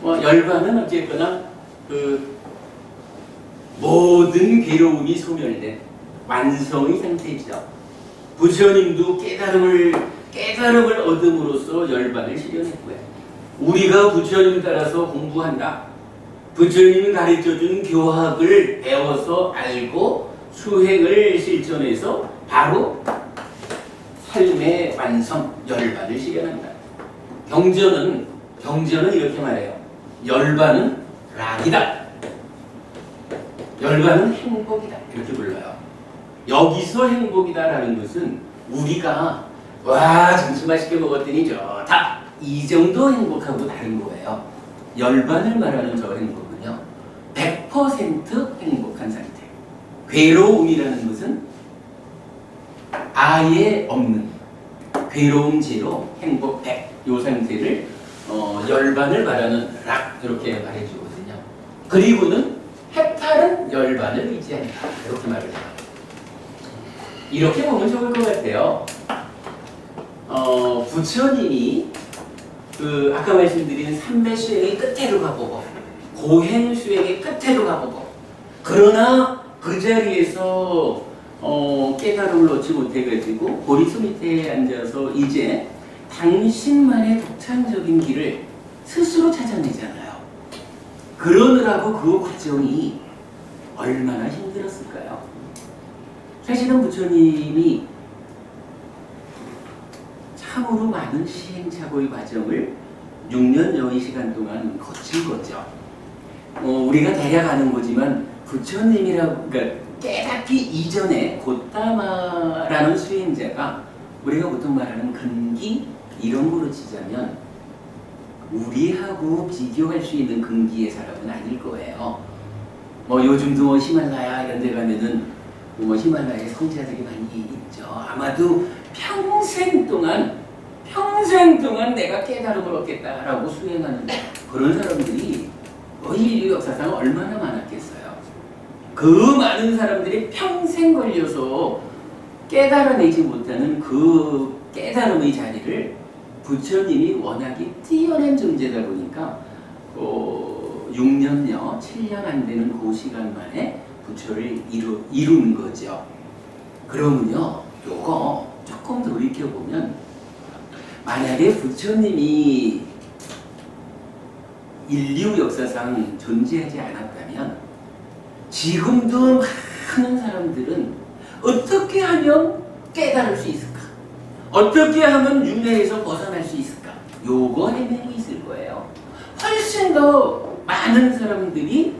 열반은 어쨌거나 그 모든 괴로움이 소멸된 완성의 상태죠. 부처님도 깨달음을 얻음으로써 열반을 실현했고요. 우리가 부처님 따라서 공부한다. 부처님이 가르쳐준 교학을 배워서 알고 수행을 실천해서 바로 삶의 완성, 열반을 실현한다. 경전은 이렇게 말해요. 열반은 락이다. 열반은 행복이다. 이렇게 불러요. 여기서 행복이다라는 것은 우리가 와 점심 맛있게 먹었더니 좋다. 이 정도 행복하고 다른 거예요. 열반을 말하는 저 행복은요. 100% 행복한 상태. 괴로움이라는 것은 아예 없는 괴로움 제로 행복 100. 요 상태를 열반을 말하는 락 이렇게 말해주거든요. 그리고는 해탈은 열반을 의지한다. 이렇게 말을 해요. 이렇게 보면 좋을 것 같아요. 부처님이 아까 말씀드린 삼배 수행의 끝에도 가보고 고행 수행의 끝에도 가보고 그러나 그 자리에서 깨달음을 얻지 못해가지고 보리수 밑에 앉아서 이제 당신만의 독창적인 길을 스스로 찾아내잖아요. 그러느라고 그 과정이 얼마나 힘들었을까요? 사실은 부처님이 참으로 많은 시행착오의 과정을 6년여의 시간 동안 거친 거죠. 우리가 대략 아는 거지만 부처님이라고 그러니까 깨닫기 이전에 고따마라는 수행자가 우리가 보통 말하는 근기 이런 거로 치자면 우리하고 비교할 수 있는 근기의 사람은 아닐 거예요. 요즘도 히말라야 이런 데 가면은 히말라야에 성자들이 많이 있죠. 아마도 평생 동안 내가 깨달음을 얻겠다라고 수행하는 그런 사람들이 인류 역사상 얼마나 많았겠어요. 그 많은 사람들이 평생 걸려서 깨달아내지 못하는 그 깨달음의 자리를 부처님이 워낙에 뛰어난 존재다 보니까 6년여, 7년 안 되는 그 시간 만에 부처를 이룬 거죠. 그러면요, 요거 조금 돌이켜보면 만약에 부처님이 인류 역사상 존재하지 않았다면 지금도 많은 사람들은 어떻게 하면 깨달을 수 있을까? 어떻게 하면 윤회에서 벗어날 수 있을까? 요거 헤매고 있을 거예요. 훨씬 더 많은 사람들이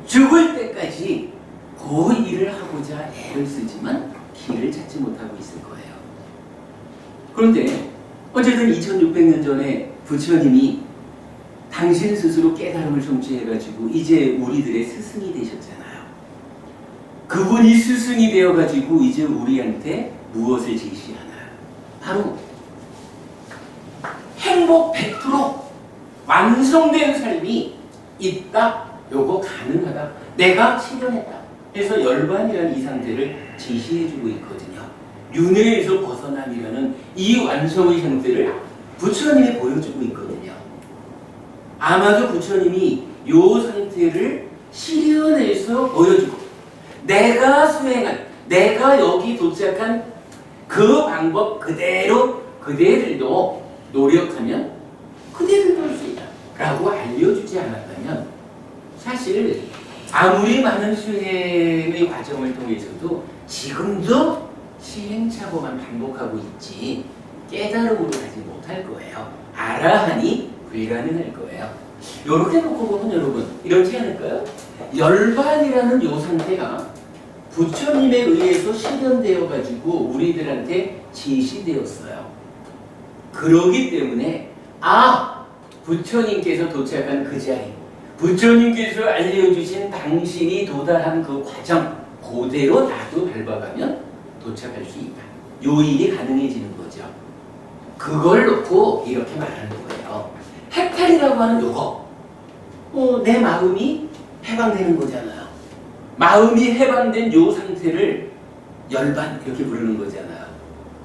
죽을 때까지 그 일을 하고자 애를 쓰지만 길을 찾지 못하고 있을 거예요. 그런데 어쨌든 2600년 전에 부처님이 당신 스스로 깨달음을 성취해가지고 이제 우리들의 스승이 되셨잖아요. 그분이 스승이 되어가지고 이제 우리한테 무엇을 제시하나요? 바로 행복 100% 완성된 삶이 있다. 요거 가능하다. 내가 실현했다. 그래서 열반이라는 이 상태를 제시해주고 있거든요. 윤회에서 벗어남이라는 이 완성의 상태를 부처님이 보여주고 있거든요. 아마도 부처님이 요 상태를 실현해서 보여주고 내가 수행한, 내가 여기 도착한 그 방법 그대로 그대들도 노력하면 그대들도 할 수 있다 라고 알려주지 않았다면 사실 아무리 많은 수행의 과정을 통해서도 지금도 시행착오만 반복하고 있지 깨달음으로 가지 못할 거예요. 알아하니 불가능할 거예요. 이렇게 놓고 보면 여러분 이렇지 않을까요? 열반이라는 요 상태가 부처님에 의해서 실현되어 가지고 우리들한테 제시되었어요. 그러기 때문에 부처님께서 도착한 그 자리, 부처님께서 알려주신 당신이 도달한 그 과정 그대로 나도 밟아가면 도착할 수 있다. 요 일이 가능해지는 거죠. 그걸 놓고 이렇게 말하는 거예요. 해탈이라고 하는 요거 내 마음이 해방되는 거잖아요. 마음이 해방된 요 상태를 열반 이렇게 부르는 거잖아요.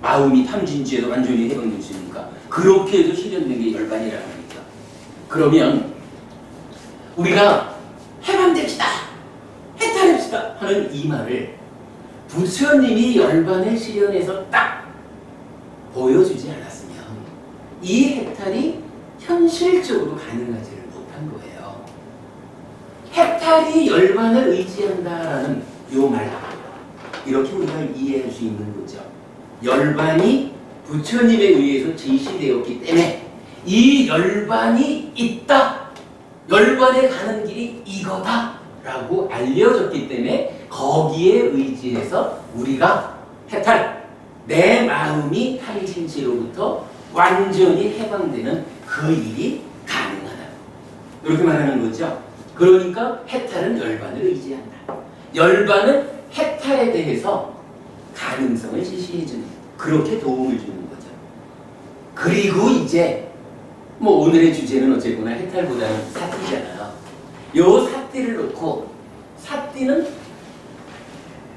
마음이 탐진지에도 완전히 해방됐으니까 그렇게 해서 실현된 게 열반이라는 거니까. 그러면 우리가 해방됩시다, 해탈합시다 하는 이 말을 부처님이 열반을 실현해서 딱 보여주지 않았으면 이 해탈이 현실적으로 가능하지를 못한 거예요. 해탈이 열반을 의지한다라는 요 말, 이렇게 우리가 이해할 수 있는 거죠. 열반이 부처님에 의해서 제시되었기 때문에 이 열반이 있다, 열반에 가는 길이 이거다 라고 알려졌기 때문에 거기에 의지해서 우리가 해탈, 내 마음이 탈진치로부터 완전히 해방되는 그 일이 가능하다, 이렇게 말하는 거죠. 그러니까 해탈은 열반을 의지한다. 열반은 해탈에 대해서 가능성을 제시해주는, 그렇게 도움을 주는 거죠. 그리고 이제 뭐 오늘의 주제는 어쨌거나 해탈보다는 사띠잖아요. 요 사띠를 놓고, 사띠는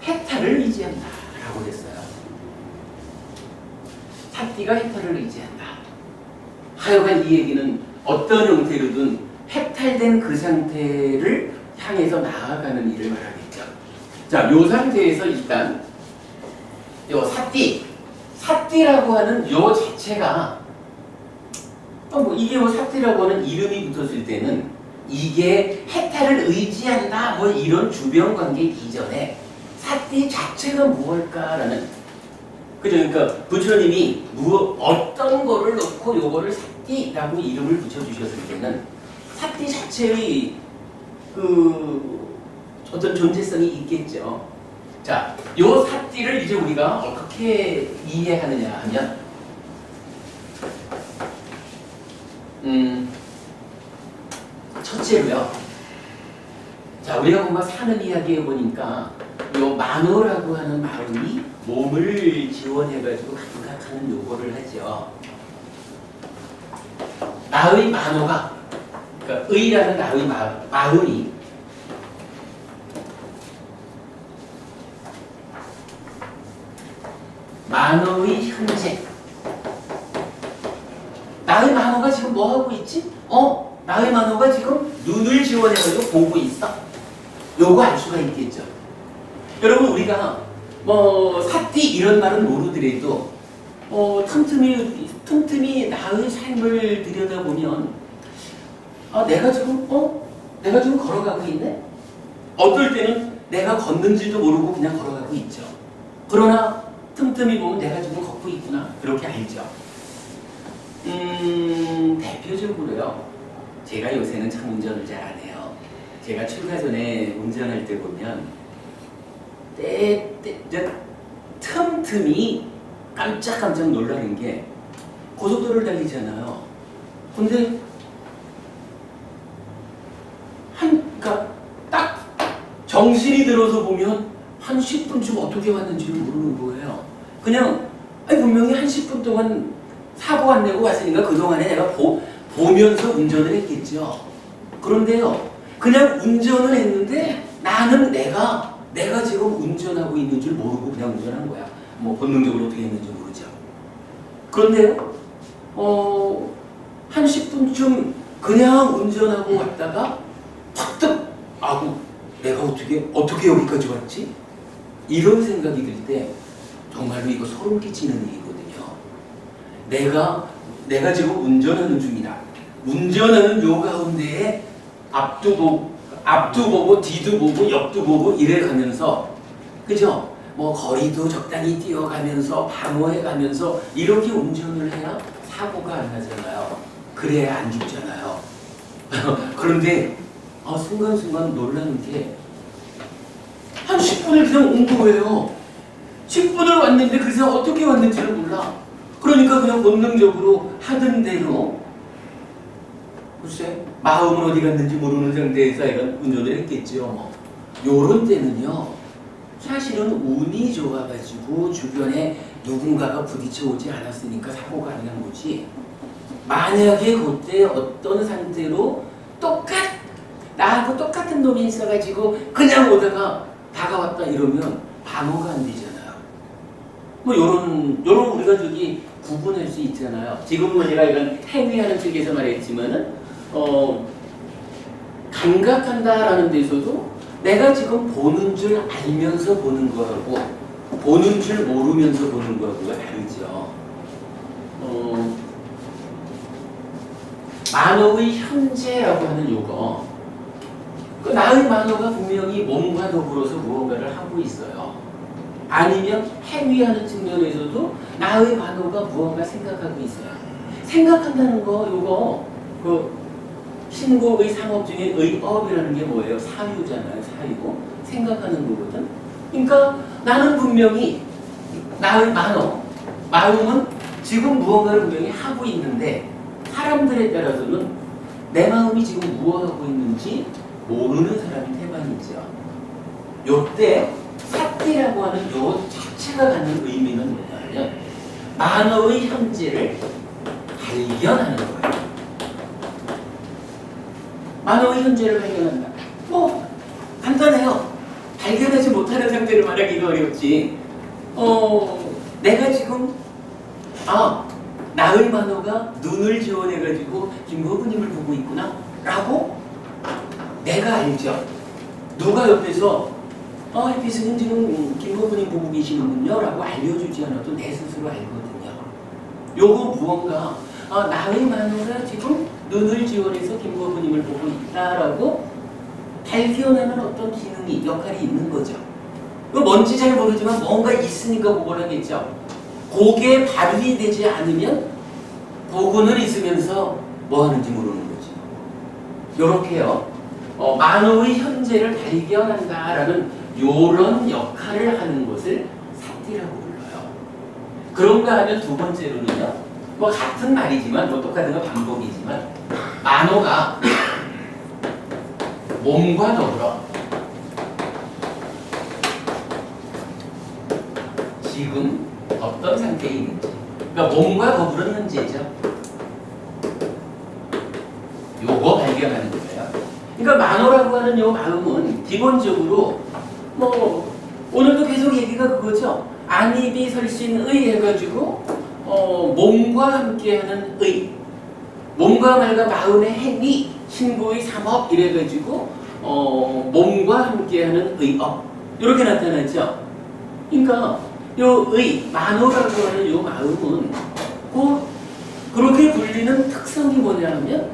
해탈을 의지한다 라고 했어요. 사띠가 해탈을 의지한다. 하여간 이 얘기는 어떤 형태로든 해탈된 그 상태를 향해서 나아가는 일을 말하겠죠. 자, 요 상태에서 일단 요 사띠라고 하는 요 자체가 뭐 이게 뭐 사띠라고 하는 이름이 붙었을 때는 이게 해탈을 의지한다 뭐 이런 주변 관계 이전에 사띠 자체가 무엇일까라는, 그죠? 그러니까 부처님이 어떤 거를 놓고 요거를 사띠라고 이름을 붙여주셨을 때는 사띠 자체의 그 어떤 존재성이 있겠죠. 자, 요 사띠를 이제 우리가 어떻게 이해하느냐 하면, 첫째로요. 자, 우리가 뭔가 사는 이야기 해보니까 요 만호라고 하는 마음이 몸을 지원해가지고 감각하는 요거를 하죠. 나의 만호가, 그러니까 의라는 나의 마음이 만호의 현재, 나의 만호가 지금 뭐 하고 있지? 나의 만호가 지금 눈을 지원해가지고 보고 있어. 요거 알 수가 있겠죠. 여러분, 우리가 뭐 사띠 이런 말은 모르더라도 틈틈이 나의 삶을 들여다보면 내가 지금 걸어가고 있네? 어떨 때는 내가 걷는지도 모르고 그냥 걸어가고 있죠. 그러나 틈틈이 보면 내가 지금 걷고 있구나, 그렇게 알죠. 대표적으로요, 제가 요새는 참 운전을 잘 안 해요. 제가 출가 전에 운전할 때 보면 틈틈이 깜짝깜짝 놀라는 게, 고속도로를 달리잖아요. 근데 그러니까 딱 정신이 들어서 보면 한 10분쯤 어떻게 왔는지를 모르는 거예요. 그냥 분명히 한 10분 동안 사고 안 내고 왔으니까 그동안에 내가 보면서 운전을 했겠죠. 그런데요, 그냥 운전을 했는데 나는 내가 지금 운전하고 있는 줄 모르고 그냥 운전한 거야. 뭐 본능적으로 어떻게 했는지 모르죠. 그런데요, 한 10분쯤 그냥 운전하고 왔다가 팍 내가 어떻게 여기까지 왔지? 이런 생각이 들 때 정말로 이거 소름 끼치는 일이거든요. 내가 지금 운전하는 중이다. 운전하는 요 가운데에 앞도 보고 뒤도 보고 옆도 보고 이래 가면서, 그죠? 뭐 거리도 적당히 뛰어가면서 방어해가면서 이렇게 운전을 해야 사고가 안 나잖아요. 그래야 안 죽잖아요. 그런데 순간순간 놀라는 게 한 10분을 그냥 온 거예요. 10분을 왔는데 그 사람 어떻게 왔는지를 몰라. 그러니까 그냥 본능적으로 하던 대로, 글쎄 마음은 어디 갔는지 모르는 상태에서 운전을 했겠죠. 요런 때는요, 사실은 운이 좋아가지고 주변에 누군가가 부딪혀 오지 않았으니까 사고가 안 난 거지, 만약에 그때 어떤 상태로 나하고 똑같은 놈이 있어가지고 그냥 오다가 다가왔다 이러면 방어가 안 되잖아요. 뭐 요런 우리가 구분할 수 있잖아요. 지금 뭐 제가 이런 행위하는 측에서 말했지만은 감각한다라는 데서도 내가 지금 보는 줄 알면서 보는 거하고 보는 줄 모르면서 보는 거하고가 다르죠. 만호의 현재라고 하는 요거, 그 나의 만호가 분명히 몸과 더불어서 무언가를 하고 있어요. 아니면 행위하는 측면에서도 나의 만호가 무언가 생각하고 있어요. 생각한다는 거 요거 그 신고의 상업 중에 의업이라는 게 뭐예요? 사유잖아요. 사유. 생각하는 거거든. 그러니까 나는 분명히 나의 만호, 마음은 지금 무언가를 분명히 하고 있는데 사람들에 따라서는 내 마음이 지금 무엇하고 있는지 모르는 사람이 태반이죠. 요때 사띠라고 하는 요 자체가 갖는 의미는 뭐냐면 만호의 현재를 발견하는 거예요. 만호의 현재를 발견한다. 뭐 간단해요. 발견하지 못하는 상태를 말하기가 어렵지. 내가 지금 나의 만호가 눈을 지원해가지고 김부부님을 보고 있구나 라고 내가 알죠. 누가 옆에서 에피스님 지금 김부부님 보고 계시는군요 라고 알려주지 않아도 내 스스로 알거든요. 요거 무언가 나의 만호가 지금 눈을 지원해서 김부부님을 보고 있다라고 발견하는 어떤 기능이, 역할이 있는 거죠. 그 뭔지 잘 모르지만 뭔가 있으니까 보고를 하겠죠. 그게 발휘되지 않으면 보고는 있으면서 뭐 하는지 모르는 거지. 요렇게요. 만호의 현재를 발견한다라는 요런 역할을 하는 것을 사띠라고 불러요. 그런가 하면 두 번째로는요. 뭐 같은 말이지만 뭐 똑같은 거 반복이지만 만호가 몸과 더불어 지금 어떤 상태에 있는지, 그러니까 몸과 더불어 현재죠. 요거 발견하는 거예요. 그러니까 만호라고 하는 요 마음은 기본적으로 뭐 오늘도 계속 얘기가 그거죠. 안입이 설신의 해가지고 몸과 함께하는 의, 몸과 말과 마음의 행위, 신고의 삼업 이래가지고 몸과 함께하는 의업 이렇게 나타나죠. 그러니까 요 의, 만호라고 하는 요 마음은 그렇게 불리는 특성이 뭐냐면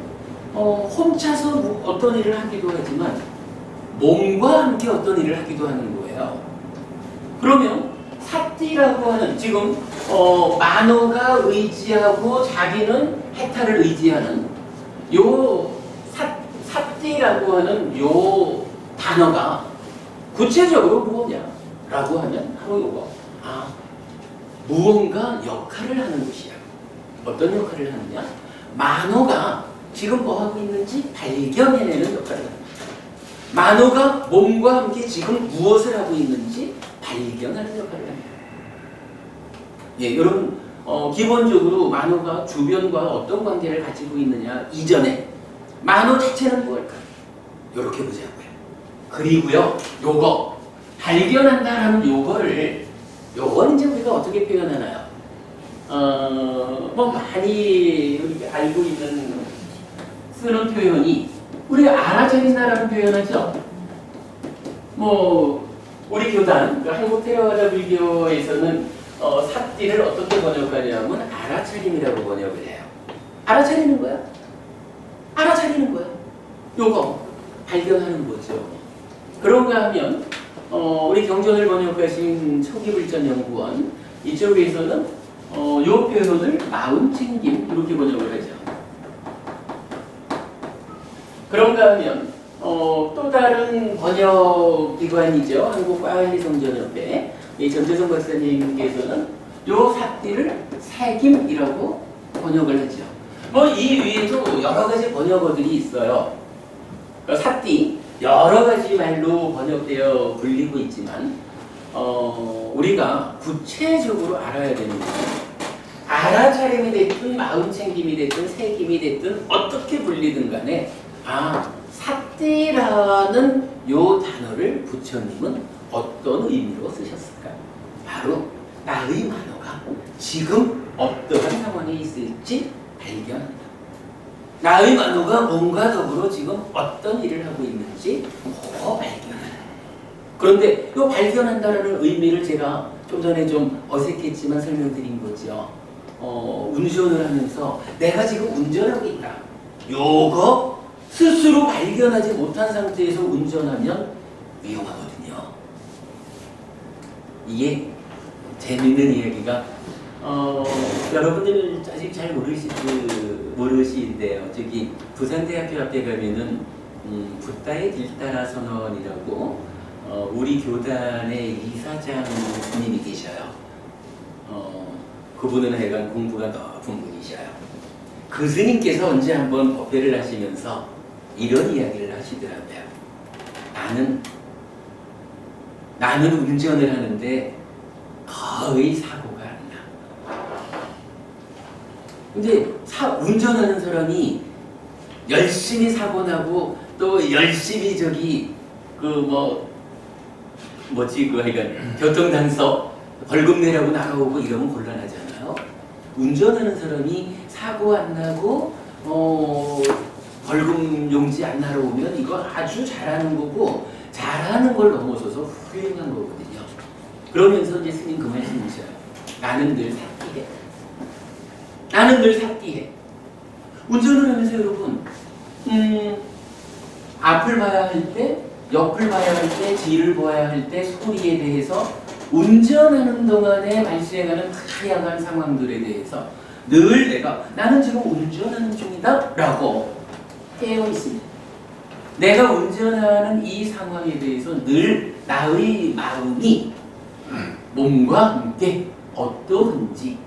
혼자서 어떤 일을 하기도 하지만 몸과 함께 어떤 일을 하기도 하는 거예요. 그러면 사띠라고 하는 지금 만호가 의지하고 자기는 해탈을 의지하는 요 사띠라고 하는 요 단어가 구체적으로 뭐냐라고 하면 바로 요거. 무언가 역할을 하는 것이야. 어떤 역할을 하느냐? 만호가 지금 뭐 하고 있는지 발견해내는 역할을 합니다. 만호가 몸과 함께 지금 무엇을 하고 있는지 발견하는 역할을 합니다. 예, 이런 기본적으로 만호가 주변과 어떤 관계를 가지고 있느냐 이전에 만호 자체는 무엇일까? 이렇게 보자고요. 그리고요, 요거 발견한다라는 요거는 이제 우리가 어떻게 표현하나요? 뭐 많이 우리가 알고 있는 쓰는 표현이 우리가 알아차린다라는 표현하죠. 뭐 우리 교단 한국 테라와다 불교에서는 사띠를 어떻게 번역하냐면 알아차림이라고 번역을 해요. 알아차리는 거야. 알아차리는 거야. 요거 발견하는 거죠. 그런가 하면 우리 경전을 번역하신 초기불전연구원 이쪽에서는 요 표현을 마음챙김 이렇게 번역을 하죠. 그런가 하면 또 다른 번역기관이죠. 한국과학리성전협회 이 전재성 박사님께서는 요 사띠를 새김이라고 번역을 하죠. 뭐 이 위에도 여러 가지 번역어들이 있어요. 그러니까 사띠 여러 가지 말로 번역되어 불리고 있지만 우리가 구체적으로 알아야 되는 것은 알아차림이 됐든 마음챙김이 됐든 새김이 됐든 어떻게 불리든 간에 사띠라는 요 단어를 부처님은 어떤 의미로 쓰셨을까? 바로 나의 만호가 지금 어떠한 상황에 있을지 발견한다. 나의 만호가 몸과 더불어 지금 어떤 일을 하고 있는지 그거 발견하는. 그런데 이 발견한다라는 의미를 제가 좀 전에 좀 어색했지만 설명드린 거죠. 운전을 하면서 내가 지금 운전하고 있다. 요거 스스로 발견하지 못한 상태에서 운전하면 위험하거든요. 이게 재밌는 이야기가 여러분들 아직 잘 모르시는데요. 저기 부산대학교 앞에 가면은 붓다의 길 따라 선언이라고 우리 교단의 이사장 스님이 계셔요. 그분은 하여간 공부가 높은 분이셔요. 그 스님께서 언제 한번 법회를 하시면서 이런 이야기를 하시더라고요. 나는 운전을 하는데 거의 사고가 안 나. 근데 운전하는 사람이 열심히 사고 나고 또 열심히 저기 하여간 교통단속 벌금 내라고 나가오고 이러면 곤란하잖아요. 운전하는 사람이 사고 안 나고 벌금 용지 안 나러 오면 이거 아주 잘하는 거고 잘하는 걸 넘어서서 훌륭한 거거든요. 그러면서 이제 스님 그 말씀이셔요. 나는 늘 삭기해. 나는 늘 삭기해. 운전을 하면서 여러분 앞을 봐야 할 때, 옆을 봐야 할 때, 뒤를 보아야 할 때 소리에 대해서 운전하는 동안에 발생하는 다양한 상황들에 대해서 늘 나는 지금 운전하는 중이다 라고 깨어 있습니다. 내가 운전하는 이 상황에 대해서 늘 나의 마음이 몸과 함께 어떠한지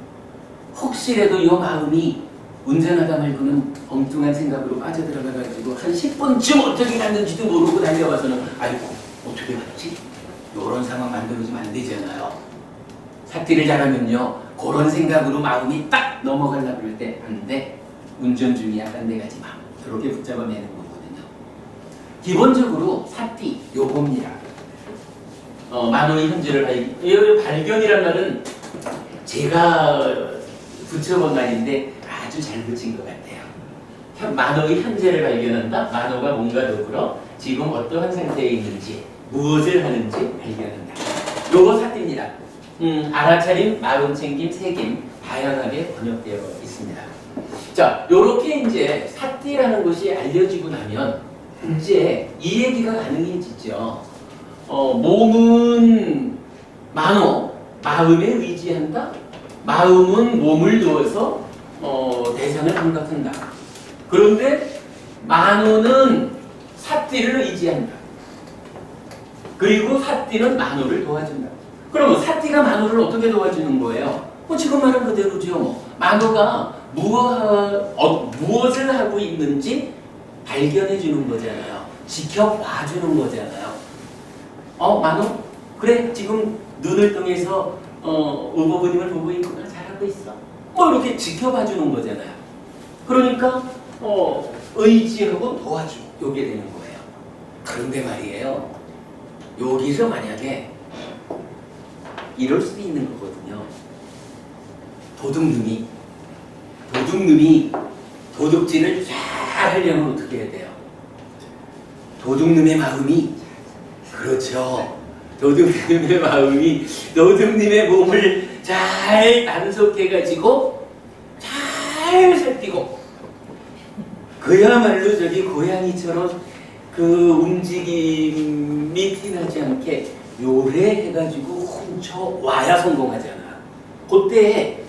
혹시라도 이 마음이 운전하다 말고는 엉뚱한 생각으로 빠져들어가가지고 한 10분쯤 어떻게 갔는지도 모르고 달려와서는 아이고 어떻게 갔지? 이런 상황 만들어주면 안 되잖아요. 삭기를 잘하면요 그런 생각으로 마음이 딱 넘어가려고 할 때 안 돼. 운전 중이야 딴 데 가지 마. 이렇게 붙잡아내는 거거든요. 기본적으로 삭기 요겁니다. 만호의 현재를 발견이란 말은 제가 붙여본 말인데 아주 잘 붙인 것 같아요. 만호의 현재를 발견한다. 만호가 뭔가 더불어 지금 어떠한 상태에 있는지 무엇을 하는지 발견한다. 요거 삭기입니다. 알아차림, 마음챙김, 새김 다양하게 번역되어 있습니다. 자, 요렇게 이제 삭기라는 것이 알려지고 나면 이제 이 얘기가 가능해지죠. 몸은 만호, 마음에 의지한다. 마음은 몸을 두어서 대상을 감각한다. 그런데 만호는 삭기를 의지한다. 그리고 삭기는 만호를 도와준다. 그러면 삭기가 만호를 어떻게 도와주는 거예요? 지금 말한 그대로죠. 만호가 무엇을 하고 있는지 발견해 주는 거잖아요. 지켜봐 주는 거잖아요. 만호? 그래 지금 눈을 통해서 의보부님을 보고 있구나. 잘하고 있어. 이렇게 지켜봐 주는 거잖아요. 그러니까 의지하고 도와주고 요게 되는 거예요. 그런데 말이에요. 여기서 만약에 이럴 수 있는 거거든요. 도둑놈이 도둑질을 잘 하려면 어떻게 해야 돼요? 도둑놈의 마음이 그렇죠. 도둑님의 마음이 도둑님의 몸을 잘 단속해가지고 잘 살피고 그야말로 저기 고양이처럼 그 움직임이 티나지 않게 요래해가지고 훔쳐와야 성공하잖아. 그때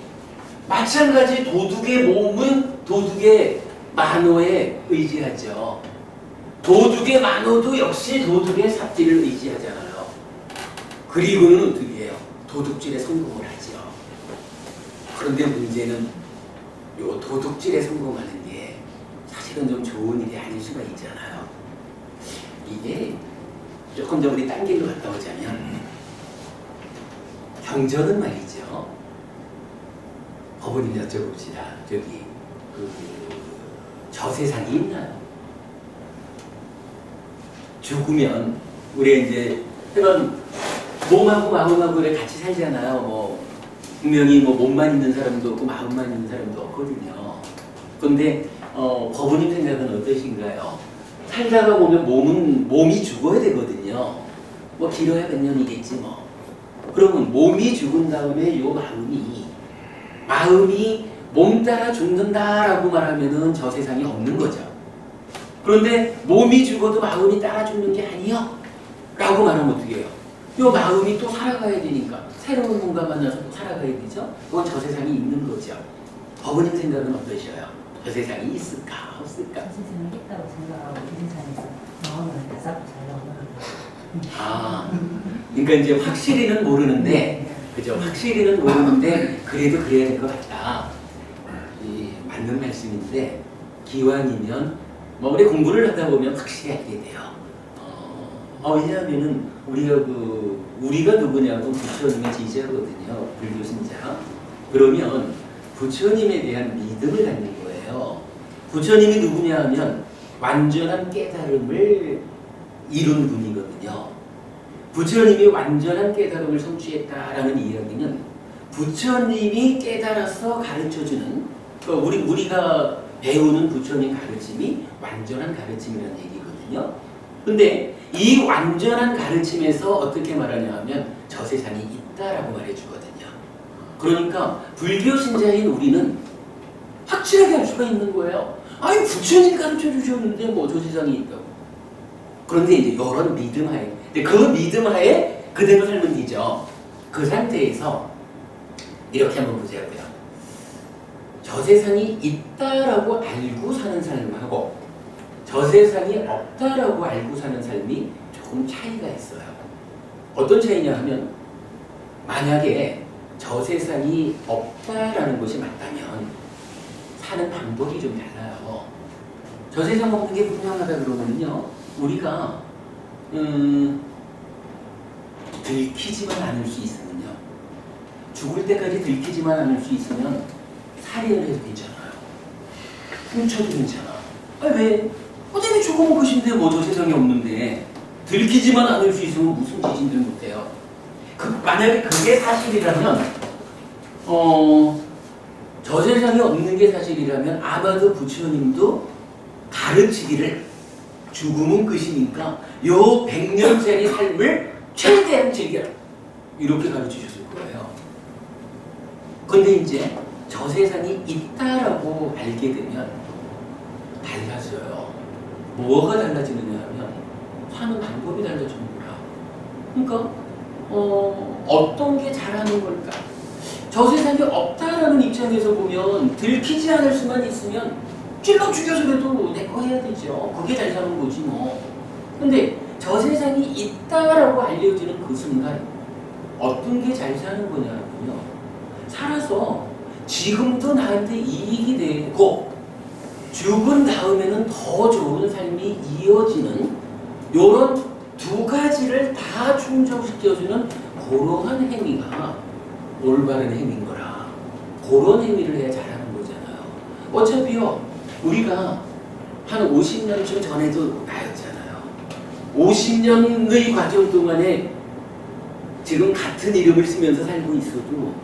마찬가지 도둑의 몸은 도둑의 만호에 의지하죠. 도둑의 만호도 역시 도둑의 삭기를 의지하잖아요. 그리고는 어떻게 해요? 도둑질에 성공을 하죠. 그런데 문제는 요 도둑질에 성공하는 게 사실은 좀 좋은 일이 아닐 수가 있잖아요. 이게 조금 더 우리 딴 길로 갔다 오자면 경전은 말이죠. 어머님 여쭤봅시다. 저기 저 세상이 있나요? 죽으면 우리 이제 그런 몸하고 마음하고 같이 살잖아요. 분명히 몸만 있는 사람도 없고 마음만 있는 사람도 없거든요. 그런데 법원님 생각은 어떠신가요? 살다가 보면 몸이 죽어야 되거든요. 길어야 몇 년이겠지 뭐. 그러면 몸이 죽은 다음에 요 마음이 몸 따라 죽는다라고 말하면은 저 세상이 없는 거죠. 그런데 몸이 죽어도 마음이 따라 죽는 게 아니요 라고 말하면 어떻게 해요? 요 마음이 또 살아가야 되니까 새로운 몸과 만나서 또 살아가야 되죠. 그건 저 세상이 있는 거죠. 어머님 생각은 어떠셔요? 저 세상이 있을까 없을까? 저 세상에 있다고 생각하고 이 세상에서 마음을 다 잡고 살려고 하는 아, 그러니까 이제 확실히는 모르는데, 그죠? 확실히는 모르는데 그래도 그래야 될 것 같다. 맞는 말씀인데 기왕이면 뭐 우리 공부를 하다 보면 확실히 알게 돼요. 왜냐하면은 우리가 누구냐고 부처님의 지지자거든요. 불교 신자. 그러면 부처님에 대한 믿음을 갖는 거예요. 부처님이 누구냐 하면 완전한 깨달음을 이룬 분이거든요. 부처님이 완전한 깨달음을 성취했다라는 이야기는 부처님이 깨달아서 가르쳐주는 우리가 배우는 부처님 가르침이 완전한 가르침이라는 얘기거든요. 근데 이 완전한 가르침에서 어떻게 말하냐 하면 저 세상이 있다라고 말해주거든요. 그러니까 불교 신자인 우리는 확실하게 알 수가 있는 거예요. 아니 부처님이 가르쳐 주셨는데 뭐 저 세상이 있다고. 그런데 이제 이런 믿음 하에, 그 믿음 하에 그대로 살면 되죠. 그 상태에서 이렇게 한번 보자고요. 저 세상이 있다라고 알고 사는 삶하고 저 세상이 없다라고 알고 사는 삶이 조금 차이가 있어요. 어떤 차이냐 하면 만약에 저 세상이 없다라는 것이 맞다면 사는 방법이 좀 달라요. 저 세상 없는 게 분명하다 그러면요, 우리가 들키지만 않을 수 있으면요, 죽을 때까지 들키지만 않을 수 있으면 살인을 해도 괜찮아요. 훔쳐도 괜찮아. 왜? 어차피 죽어먹을 것인데 뭐 저 세상에 없는데 들키지만 않을 수 있으면 무슨 짓인들 못해요. 만약에 그게 사실이라면 저 세상에 없는 게 사실이라면 아마도 부처님도 가르치기를 죽음은 끝이니까 요 100년짜리 삶을 최대한 즐겨라 이렇게 가르치셨을 거예요. 근데 이제 저 세상이 있다라고 알게 되면 달라져요. 뭐가 달라지느냐 하면 사는 방법이 달라지는 거야. 그러니까 어떤 게 잘하는 걸까? 저 세상에 없다라는 입장에서 보면 들키지 않을 수만 있으면 찔러 죽여서라도 내 거 해야 되죠. 그게 잘 사는 거지 뭐. 근데 저 세상이 있다라고 알려지는 그 순간 어떤 게 잘 사는 거냐면요, 살아서 지금도 나한테 이익이 되고 죽은 다음에는 더 좋은 삶이 이어지는 요런 두 가지를 다 충족시켜주는 그러한 행위가 올바른 행위인 거라. 그런 행위를 해야 잘하는 거잖아요. 어차피요, 우리가 한 50년쯤 전에도 나였잖아요. 50년의 과정 동안에 지금 같은 이름을 쓰면서 살고 있어도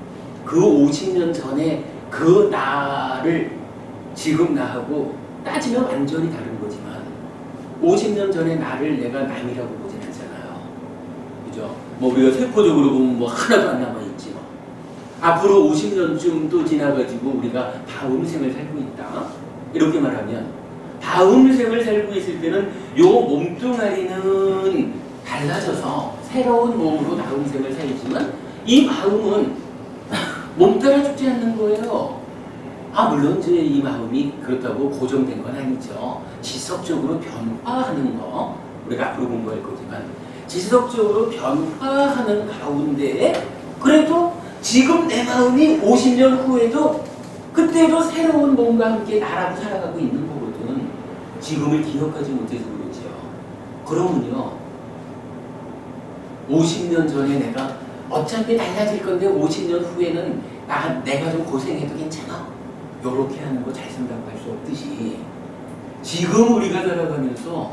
그 50년 전에 그 나를 지금 나하고 따지면 완전히 다른 거지만 50년 전에 나를 내가 남이라고 보진 않잖아요. 그죠? 뭐 우리가 세포적으로 보면 뭐 하나도 안 남아있지 뭐. 앞으로 50년쯤 또 지나가지고 우리가 다음 생을 살고 있다. 이렇게 말하면 다음 생을 살고 있을 때는 요 몸뚱아리는 달라져서 새로운 몸으로 다음 생을 살지만 이 마음은 몸 따라 죽지 않는 거예요. 물론 이제 이 마음이 그렇다고 고정된 건 아니죠. 지속적으로 변화하는 거, 우리가 앞으로 공부할 거지만 지속적으로 변화하는 가운데 그래도 지금 내 마음이 50년 후에도 그때도 새로운 몸과 함께 나라고 살아가고 있는 거거든. 지금을 기억하지 못해서 그러지요. 그러면요, 50년 전에 내가 어차피 달라질 건데 50년 후에는 내가 좀 고생해도 괜찮아. 요렇게 하는 거 잘 생각할 수 없듯이 지금 우리가 살아가면서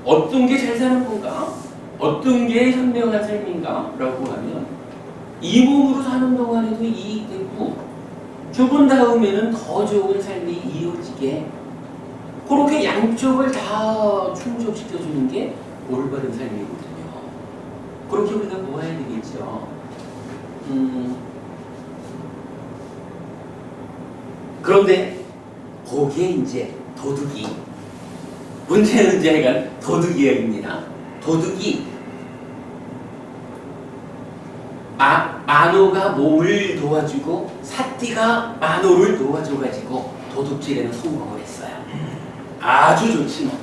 어떤 게 잘 사는 건가? 어떤 게 현명한 삶인가? 라고 하면 이 몸으로 사는 동안에도 이익되고 죽은 다음에는 더 좋은 삶이 이어지게 그렇게 양쪽을 다 충족시켜주는 게 올바른 삶이거든요. 그렇게 우리가 모아야 되겠죠. 그런데 거기에 이제 도둑이, 문제는 이제 약간 도둑 이야기입니다. 도둑이 만호가 몸을 도와주고 사띠가 만호를 도와줘가지고 도둑질에는 성공을 했어요. 아주 좋지 뭐.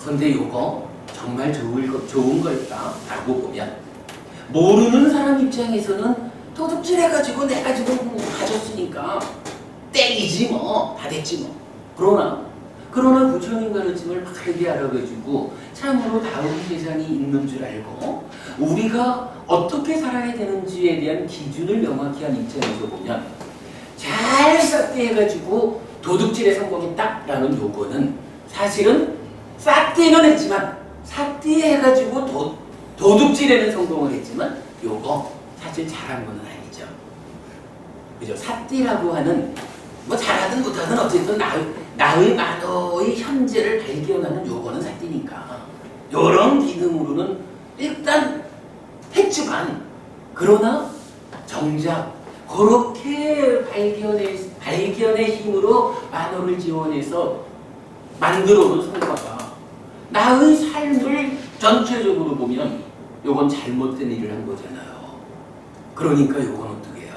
그런데 요거 정말 좋은 걸까라고 보면, 모르는 사람 입장에서는 도둑질 해가지고 내가 지금 가졌으니까 때리지 뭐, 다 됐지 뭐. 그러나 부처님 가르침을 바르게 알아가지고 참으로 다음 세상이 있는 줄 알고 우리가 어떻게 살아야 되는지에 대한 기준을 명확히 한 입장에서 보면, 잘 싹대해가지고 도둑질에 성공했다라는 요거는 사실은 싹대는 했지만, 싹대해가지고 도둑질에는 성공을 했지만 요거 사실 잘한 건 아니죠. 그죠? 삿띠라고 하는, 뭐 잘하든 못하든 어쨌든 나의 만호의 현재를 발견하는 요거는 삿띠니까 요런 기능으로는 일단 했지만, 그러나 정작 그렇게 발견의 힘으로 만호를 지원해서 만들어놓은 성과가 나의 삶을 전체적으로 보면 요건 잘못된 일을 한 거잖아요. 그러니까 요건 어떻게 해요?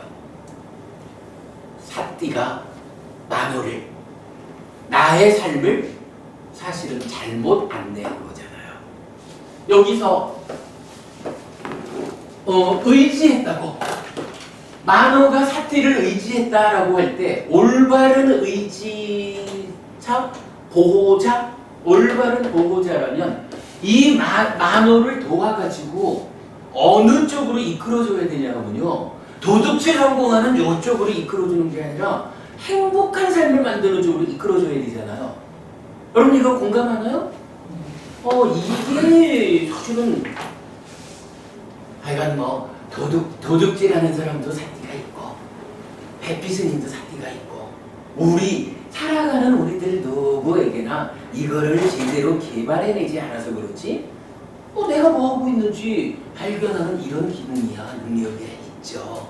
삿띠가 만호를, 나의 삶을 사실은 잘못 안내한 거잖아요. 여기서 의지했다고, 만호가 삿띠를 의지했다라고 할 때 올바른 의지자, 보호자, 올바른 보호자라면 이 만호를 도와가지고 어느 쪽으로 이끌어줘야 되냐면요, 도둑질 성공하는 이쪽으로 이끌어주는 게 아니라 행복한 삶을 만드는 쪽으로 이끌어줘야 되잖아요. 여러분 이거 공감하나요? 이게 사실은 하여간 뭐 도둑질하는 사람도 삿띠가 있고 배피스님도 삿띠가 있고 우리 살아가는 우리들 누구에게나 이거를 제대로 개발해내지 않아서 그렇지, 내가 뭐하고 있는지 발견하는 이런 기능이야, 능력이 있죠.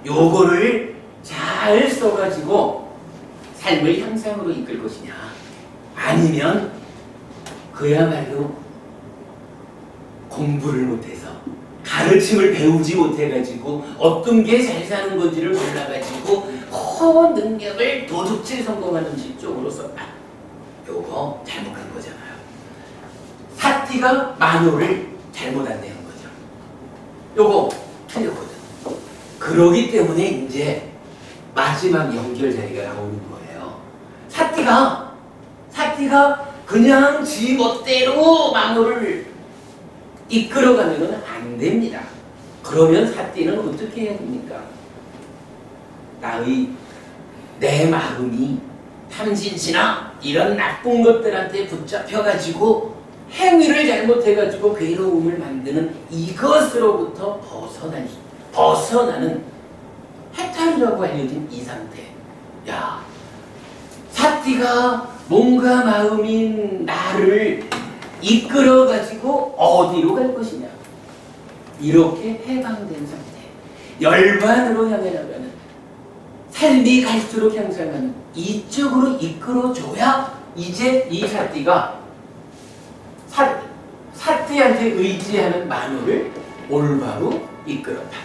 요거를 잘 써가지고 삶을 향상으로 이끌 것이냐, 아니면 그야말로 공부를 못해서 가르침을 배우지 못해가지고 어떤 게 잘 사는 건지를 몰라가지고 능력을 도둑질 성공하는 쪽으로 썼다. 요거 잘못한 거잖아요. 삿띠가 만호를 잘못 안내한 거죠. 요거 틀렸거든. 그러기 때문에 이제 마지막 연결 자리가 나오는 거예요. 삿띠가 그냥 지 멋대로 만호를 이끌어가면 안 됩니다. 그러면 삿띠는 어떻게 해야 됩니까? 내 마음이 탐진치나 이런 나쁜 것들한테 붙잡혀가지고 행위를 잘못해가지고 괴로움을 만드는 이것으로부터 벗어나는 해탈이라고 알려진 이 상태. 야, 삿띠가 몸과 마음인 나를 이끌어가지고 어디로 갈 것이냐, 이렇게 해방된 상태, 열반으로 향해 나가는, 삶이 갈수록 향상하는 이쪽으로 이끌어줘야 이제 이 삿띠가 삿띠한테 의지하는 만호를 올바로 이끌었다,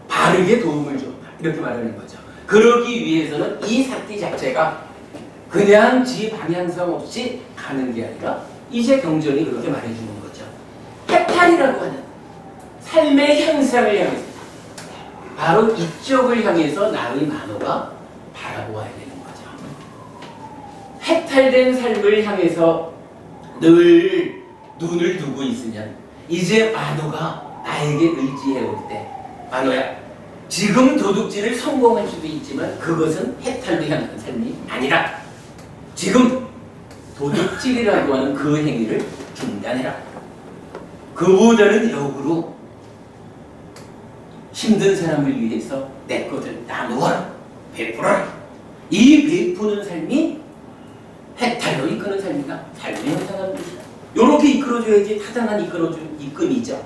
바르게 도움을 줬다, 이렇게 말하는 거죠. 그러기 위해서는 이 삿띠 자체가 그냥 지 방향성 없이 가는 게 아니라 이제 경전이 그렇게 말해주는 거죠. 해탈이라고 하는 삶의 향상을 향해서, 바로 이쪽을 향해서 나의 만호가 바라보아야 되는 거죠. 해탈된 삶을 향해서 늘 눈을 두고 있으면 이제 만호가 나에게 의지해 올 때, 만호야, 지금 도둑질을 성공할 수도 있지만 그것은 해탈도 향하는 삶이 아니라 지금 도둑질이라고 하는 그 행위를 중단해라. 그보다는 역으로 힘든 사람을 위해서 내 것을 나누어라, 베풀어라. 이 베푸는 삶이 해탈로 이끄는 삶이다, 삶을 형성하는 것이다. 이렇게 이끌어줘야지 타당한 이끌이죠.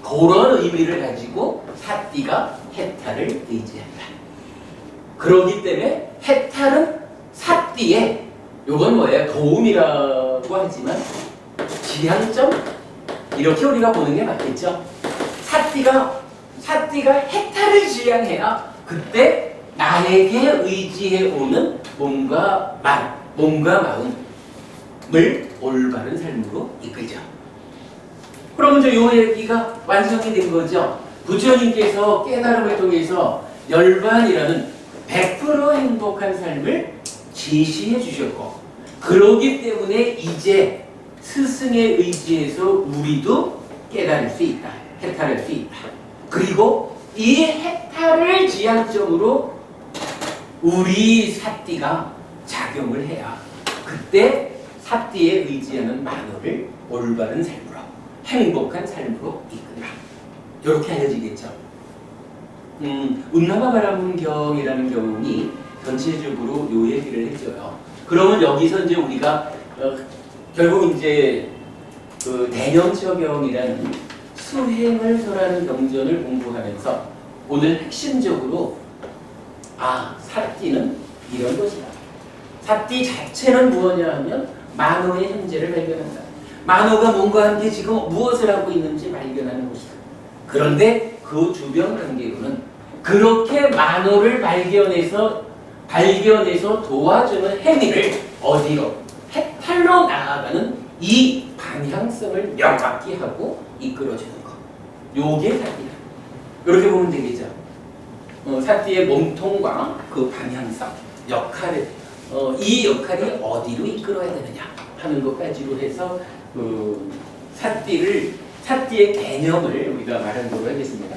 그런 의미를 가지고 삿띠가 해탈을 의지한다. 그렇기 때문에 해탈은 삿띠에 요건 뭐예요? 도움이라고 하지만 지향점? 이렇게 우리가 보는 게 맞겠죠? 삿띠가 해탈을 지향해야 그때 나에게 의지해 오는 몸과 마음을 올바른 삶으로 이끌죠. 그러면 이제 요 얘기가 완성이 된 거죠. 부처님께서 깨달음을 통해서 열반이라는 100% 행복한 삶을 제시해 주셨고, 그러기 때문에 이제 스승의 의지에서 우리도 깨달을 수 있다. 해탈할 수 있다. 그리고 이 해탈을 지향점으로 우리 삿띠가 작용을 해야 그때 삿띠에 의지하는 만호를 올바른 삶으로, 행복한 삶으로 이끈다. 이렇게 알려지겠죠. 운나마바람경이라는 경이 전체적으로 요 얘기를 해줘요. 그러면 여기서 이제 우리가 결국 이제 그 대념처경이라는 수행을 설하는 경전을 공부하면서 오늘 핵심적으로 삿띠는 이런 것이다. 삿띠 자체는 무엇이냐 하면 만호의 현재를 발견한다. 만호가 몸과 함께 지금 무엇을 하고 있는지 발견하는 것이다. 그런데 그 주변 관계로는 그렇게 만호를 발견해서 도와주는 행위를 어디로? 해탈로 나아가는 이 방향성을 명확히 하고 이끌어주는 것. 요게 삿띠다. 이렇게 보면 되겠죠. 삿띠의 몸통과 그 방향성, 역할을 이 역할이 어디로 이끌어야 되느냐 하는 것까지로 해서 삿띠의 개념을 우리가 말하도록 하겠습니다.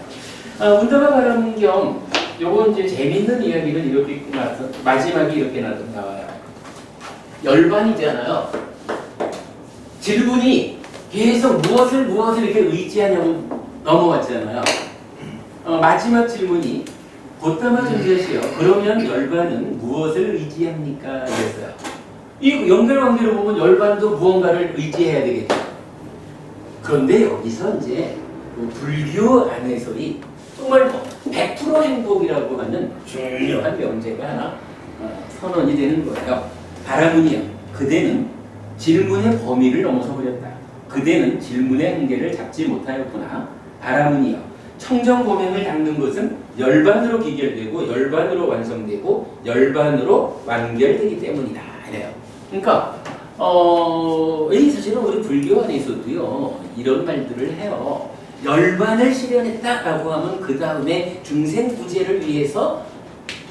운다마바람경 요건 이제 재밌는 이야기는 이렇게 마지막에 이렇게 나와요. 열반이잖아요. 질문이 계속 무엇을 이렇게 의지하냐고 넘어왔잖아요. 마지막 질문이 고타마 존재시여 그러면 열반은 무엇을 의지합니까? 이랬어요. 이 연결관계로 보면 열반도 무언가를 의지해야 되겠죠. 그런데 여기서 이제 불교 안에서의 정말 100% 행복이라고 하는 중요한 명제가 하나 선언이 되는 거예요. 바라문이여 그대는 질문의 범위를 넘어서 버렸다. 그대는 질문의 한계를 잡지 못하였구나. 바라문이여 청정고명을 닦는 것은 열반으로 기결되고 열반으로 완성되고 열반으로 완결되기 때문이다. 이래요. 그러니까 사실은 우리 불교 안에서도요 이런 말들을 해요. 열반을 실현했다라고 하면 그 다음에 중생구제를 위해서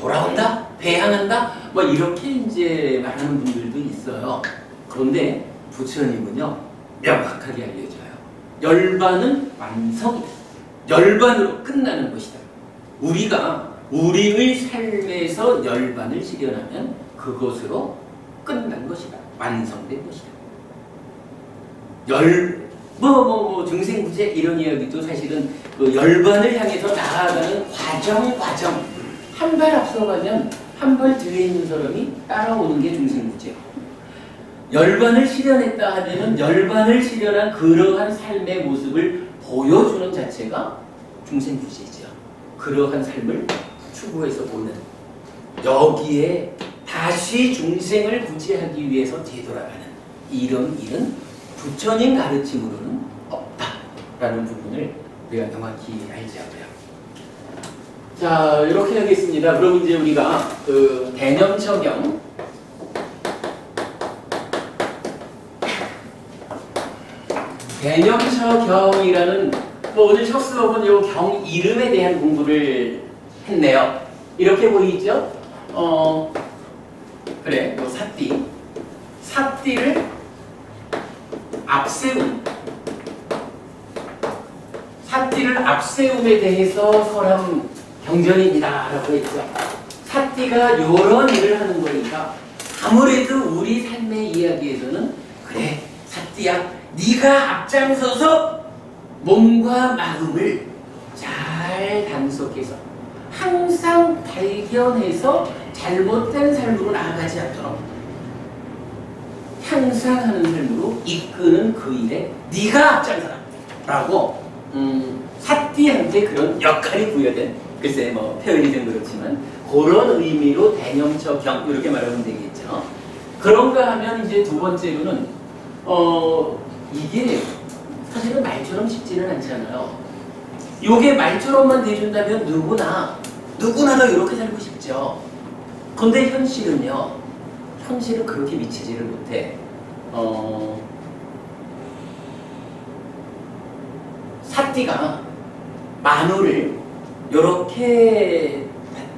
돌아온다, 배양한다, 뭐 이렇게 이제 말하는 분들도 있어요. 그런데 부처님은요 명확하게 알려줘요. 열반은 완성이다. 열반으로 끝나는 것이다. 우리가 우리의 삶에서 열반을 실현하면 그것으로 끝난 것이다. 완성된 것이다. 중생구제 이런 이야기도 사실은 그 열반을 향해서 나아가는 과정 한 발 앞서가면 한 발 뒤에 있는 사람이 따라오는 게 중생구제예요. 열반을 실현했다 하면은 열반을 실현한 그러한 삶의 모습을 보여주는 자체가 중생구제죠. 그러한 삶을 추구해서 보는 여기에 다시 중생을 구제하기 위해서 되돌아가는 이런 일은 부처님 가르침으로는 없다라는 부분을 우리가 명확히 알자고요. 자, 이렇게 하겠습니다. 그럼 이제 우리가 그 대념처경 대념처경이라는 오늘 첫 수업은 요 경 이름에 대한 공부를 했네요. 이렇게 보이죠? 그래, 요 삿띠를 삿띠를 앞세움에 대해서 설한 경전입니다 라고 했죠. 삿띠가 요런 일을 하는 거니까 아무래도 우리 삶의 이야기에서는 그래 삿띠야 네가 앞장서서 몸과 마음을 잘 단속해서 항상 발견해서 잘못된 삶으로 나아가지 않도록 향상하는 삶으로 이끄는 그 일에 네가 앞장서라 라고 삿띠한테 그런 역할이 부여된 글쎄 뭐 표현이 좀 그렇지만 그런 의미로 대념처경 이렇게 말하면 되겠죠. 그런가 하면 이제 두 번째로는 이게 사실은 말처럼 쉽지는 않잖아요. 요게 말처럼만 돼준다면 누구나 다 이렇게 살고 싶죠. 근데 현실은요. 현실은 그렇게 미치지를 못해. 사띠가 만호를 이렇게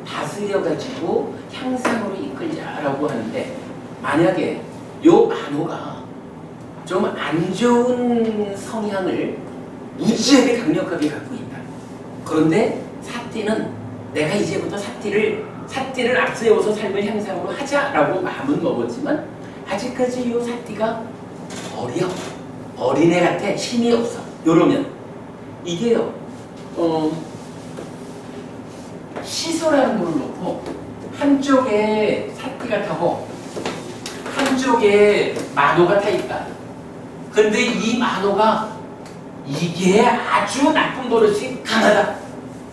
다스려가지고 향상으로 이끌자라고 하는데, 만약에 요 만호가 좀 안 좋은 성향을 무지하게 강력하게 갖고 있다. 그런데 사띠는 내가 이제부터 사띠를 앞세워서 삶을 향상으로 하자라고 마음은 먹었지만 아직까지 이 사띠가 어려. 어린애 같아. 힘이 없어. 요러면 이게요. 시소라는 걸 놓고 한쪽에 사띠가 타고 한쪽에 만호가 타 있다. 근데 이 만호가 이게 아주 나쁜 버릇이 강하다.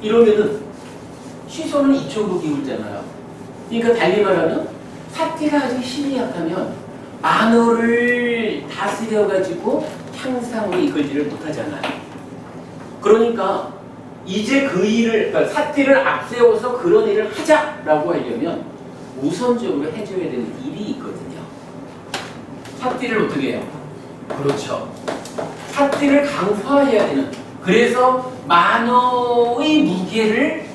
이러면은 시소는 이쪽으로 기울잖아요. 그러니까 달리 말하면 사띠가 아주 힘이 약하면 만호를 다스려가지고 향상으로 이끌지를 못하잖아요. 그러니까 이제 그 일을, 그러니까 사띠를 앞세워서 그런 일을 하자라고 하려면 우선적으로 해줘야 되는 일이 있거든요. 사띠를 어떻게 해요? 그렇죠. 사띠를 강화해야 되는. 그래서 만호의 무게를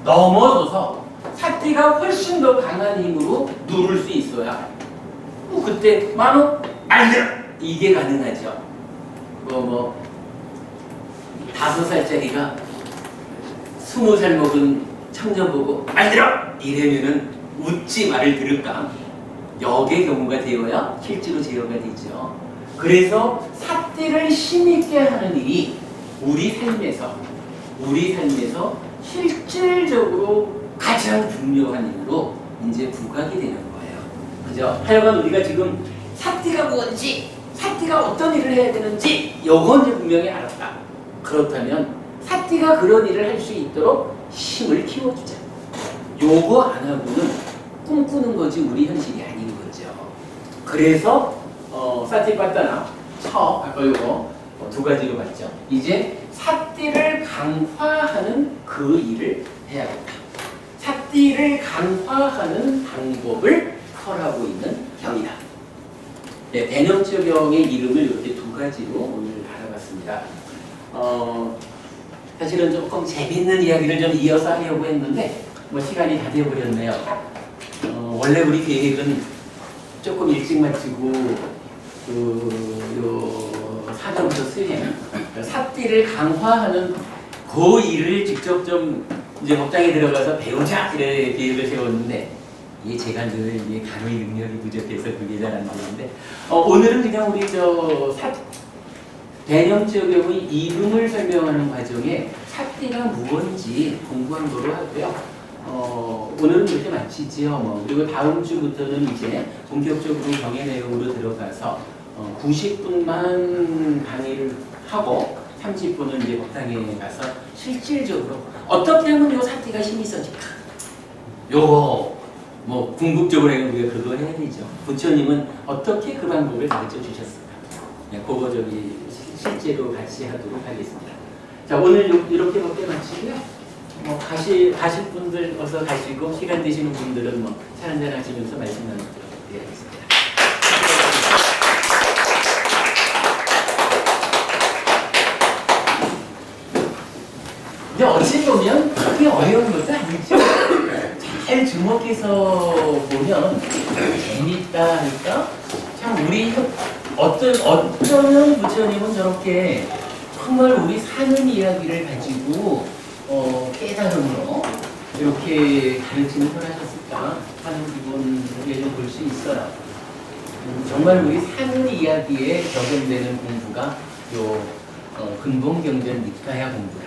넘어서서 사띠가 훨씬 더 강한 힘으로 누를 수 있어야 그때 만호 알려! 이게 가능하죠. 5살짜리가 20살 먹은 청년 보고 알들어! 이러면은 웃지 말을 들을까? 역의 경우가 되어야 실제로 제어가 되죠. 그래서 사띠를 힘있게 하는 일이 우리 삶에서 실질적으로 가장 중요한 일로 이제 부각이 되는 거예요. 그죠? 하여간 우리가 지금 사띠가 뭔지, 사띠가 어떤 일을 해야 되는지 요건 이제 분명히 알았다. 그렇다면 사띠가 그런 일을 할 수 있도록 힘을 키워주자. 요거 안 하고는 꿈꾸는 거지 우리 현실이 아닌 거죠. 그래서 사띠 빠따나 아까 요거 두 가지로 봤죠. 이제 사띠를 강화하는 그 일을 해야겠다. 사띠를 강화하는 방법을 설하고 있는 경이다. 네, 대념적경의 이름을 이렇게 두 가지로 오늘 알아봤습니다. 사실은 조금 재밌는 이야기를 좀 이어서 하려고 했는데 시간이 다 되어버렸네요. 원래 우리 계획은 조금 일찍 마치고 사전부터 수행, 사띠를 강화하는 그 일을 직접 좀 이제 법당에 들어가서 배우자 이래 계획을 세웠는데 이게 제가 늘 이게 가로의 능력이 부족해서 그게 잘 안 되는데 오늘은 그냥 우리 대념적경의 이름을 설명하는 과정에 사띠가 무엇인지 공부한 거로 하고요. 오늘은 그렇게 마치지요. 그리고 다음 주부터는 이제 본격적으로 경의 내용으로 들어가서 90분만 강의를 하고 30분은 이제 법당에 가서 실질적으로 어떻게 하면 요 사띠가 힘이 있어질까? 요거 궁극적으로 우리가 그거 해야 되죠. 부처님은 어떻게 그 방법을 가르쳐 주셨을까? 그거 실제로 같이 하도록 하겠습니다. 자, 오늘 이렇게밖에 마치고요. 가실 분들 어서 가시고 시간 되시는 분들은 차 한잔 하시면서 말씀 나누도록 하겠습니다. 근데 어찌 보면 그게 어려운 것도 아니죠. 잘 주목해서 보면 재밌다 하니까 참 우리 어쩌면 부처님은 저렇게 정말 우리 사는 이야기를 가지고 깨달음으로 이렇게 가르침을 하셨을까 하는 부분을 좀 볼 수 있어요. 정말 우리 사는 이야기에 적용되는 공부가 근본경전 니카야 공부라.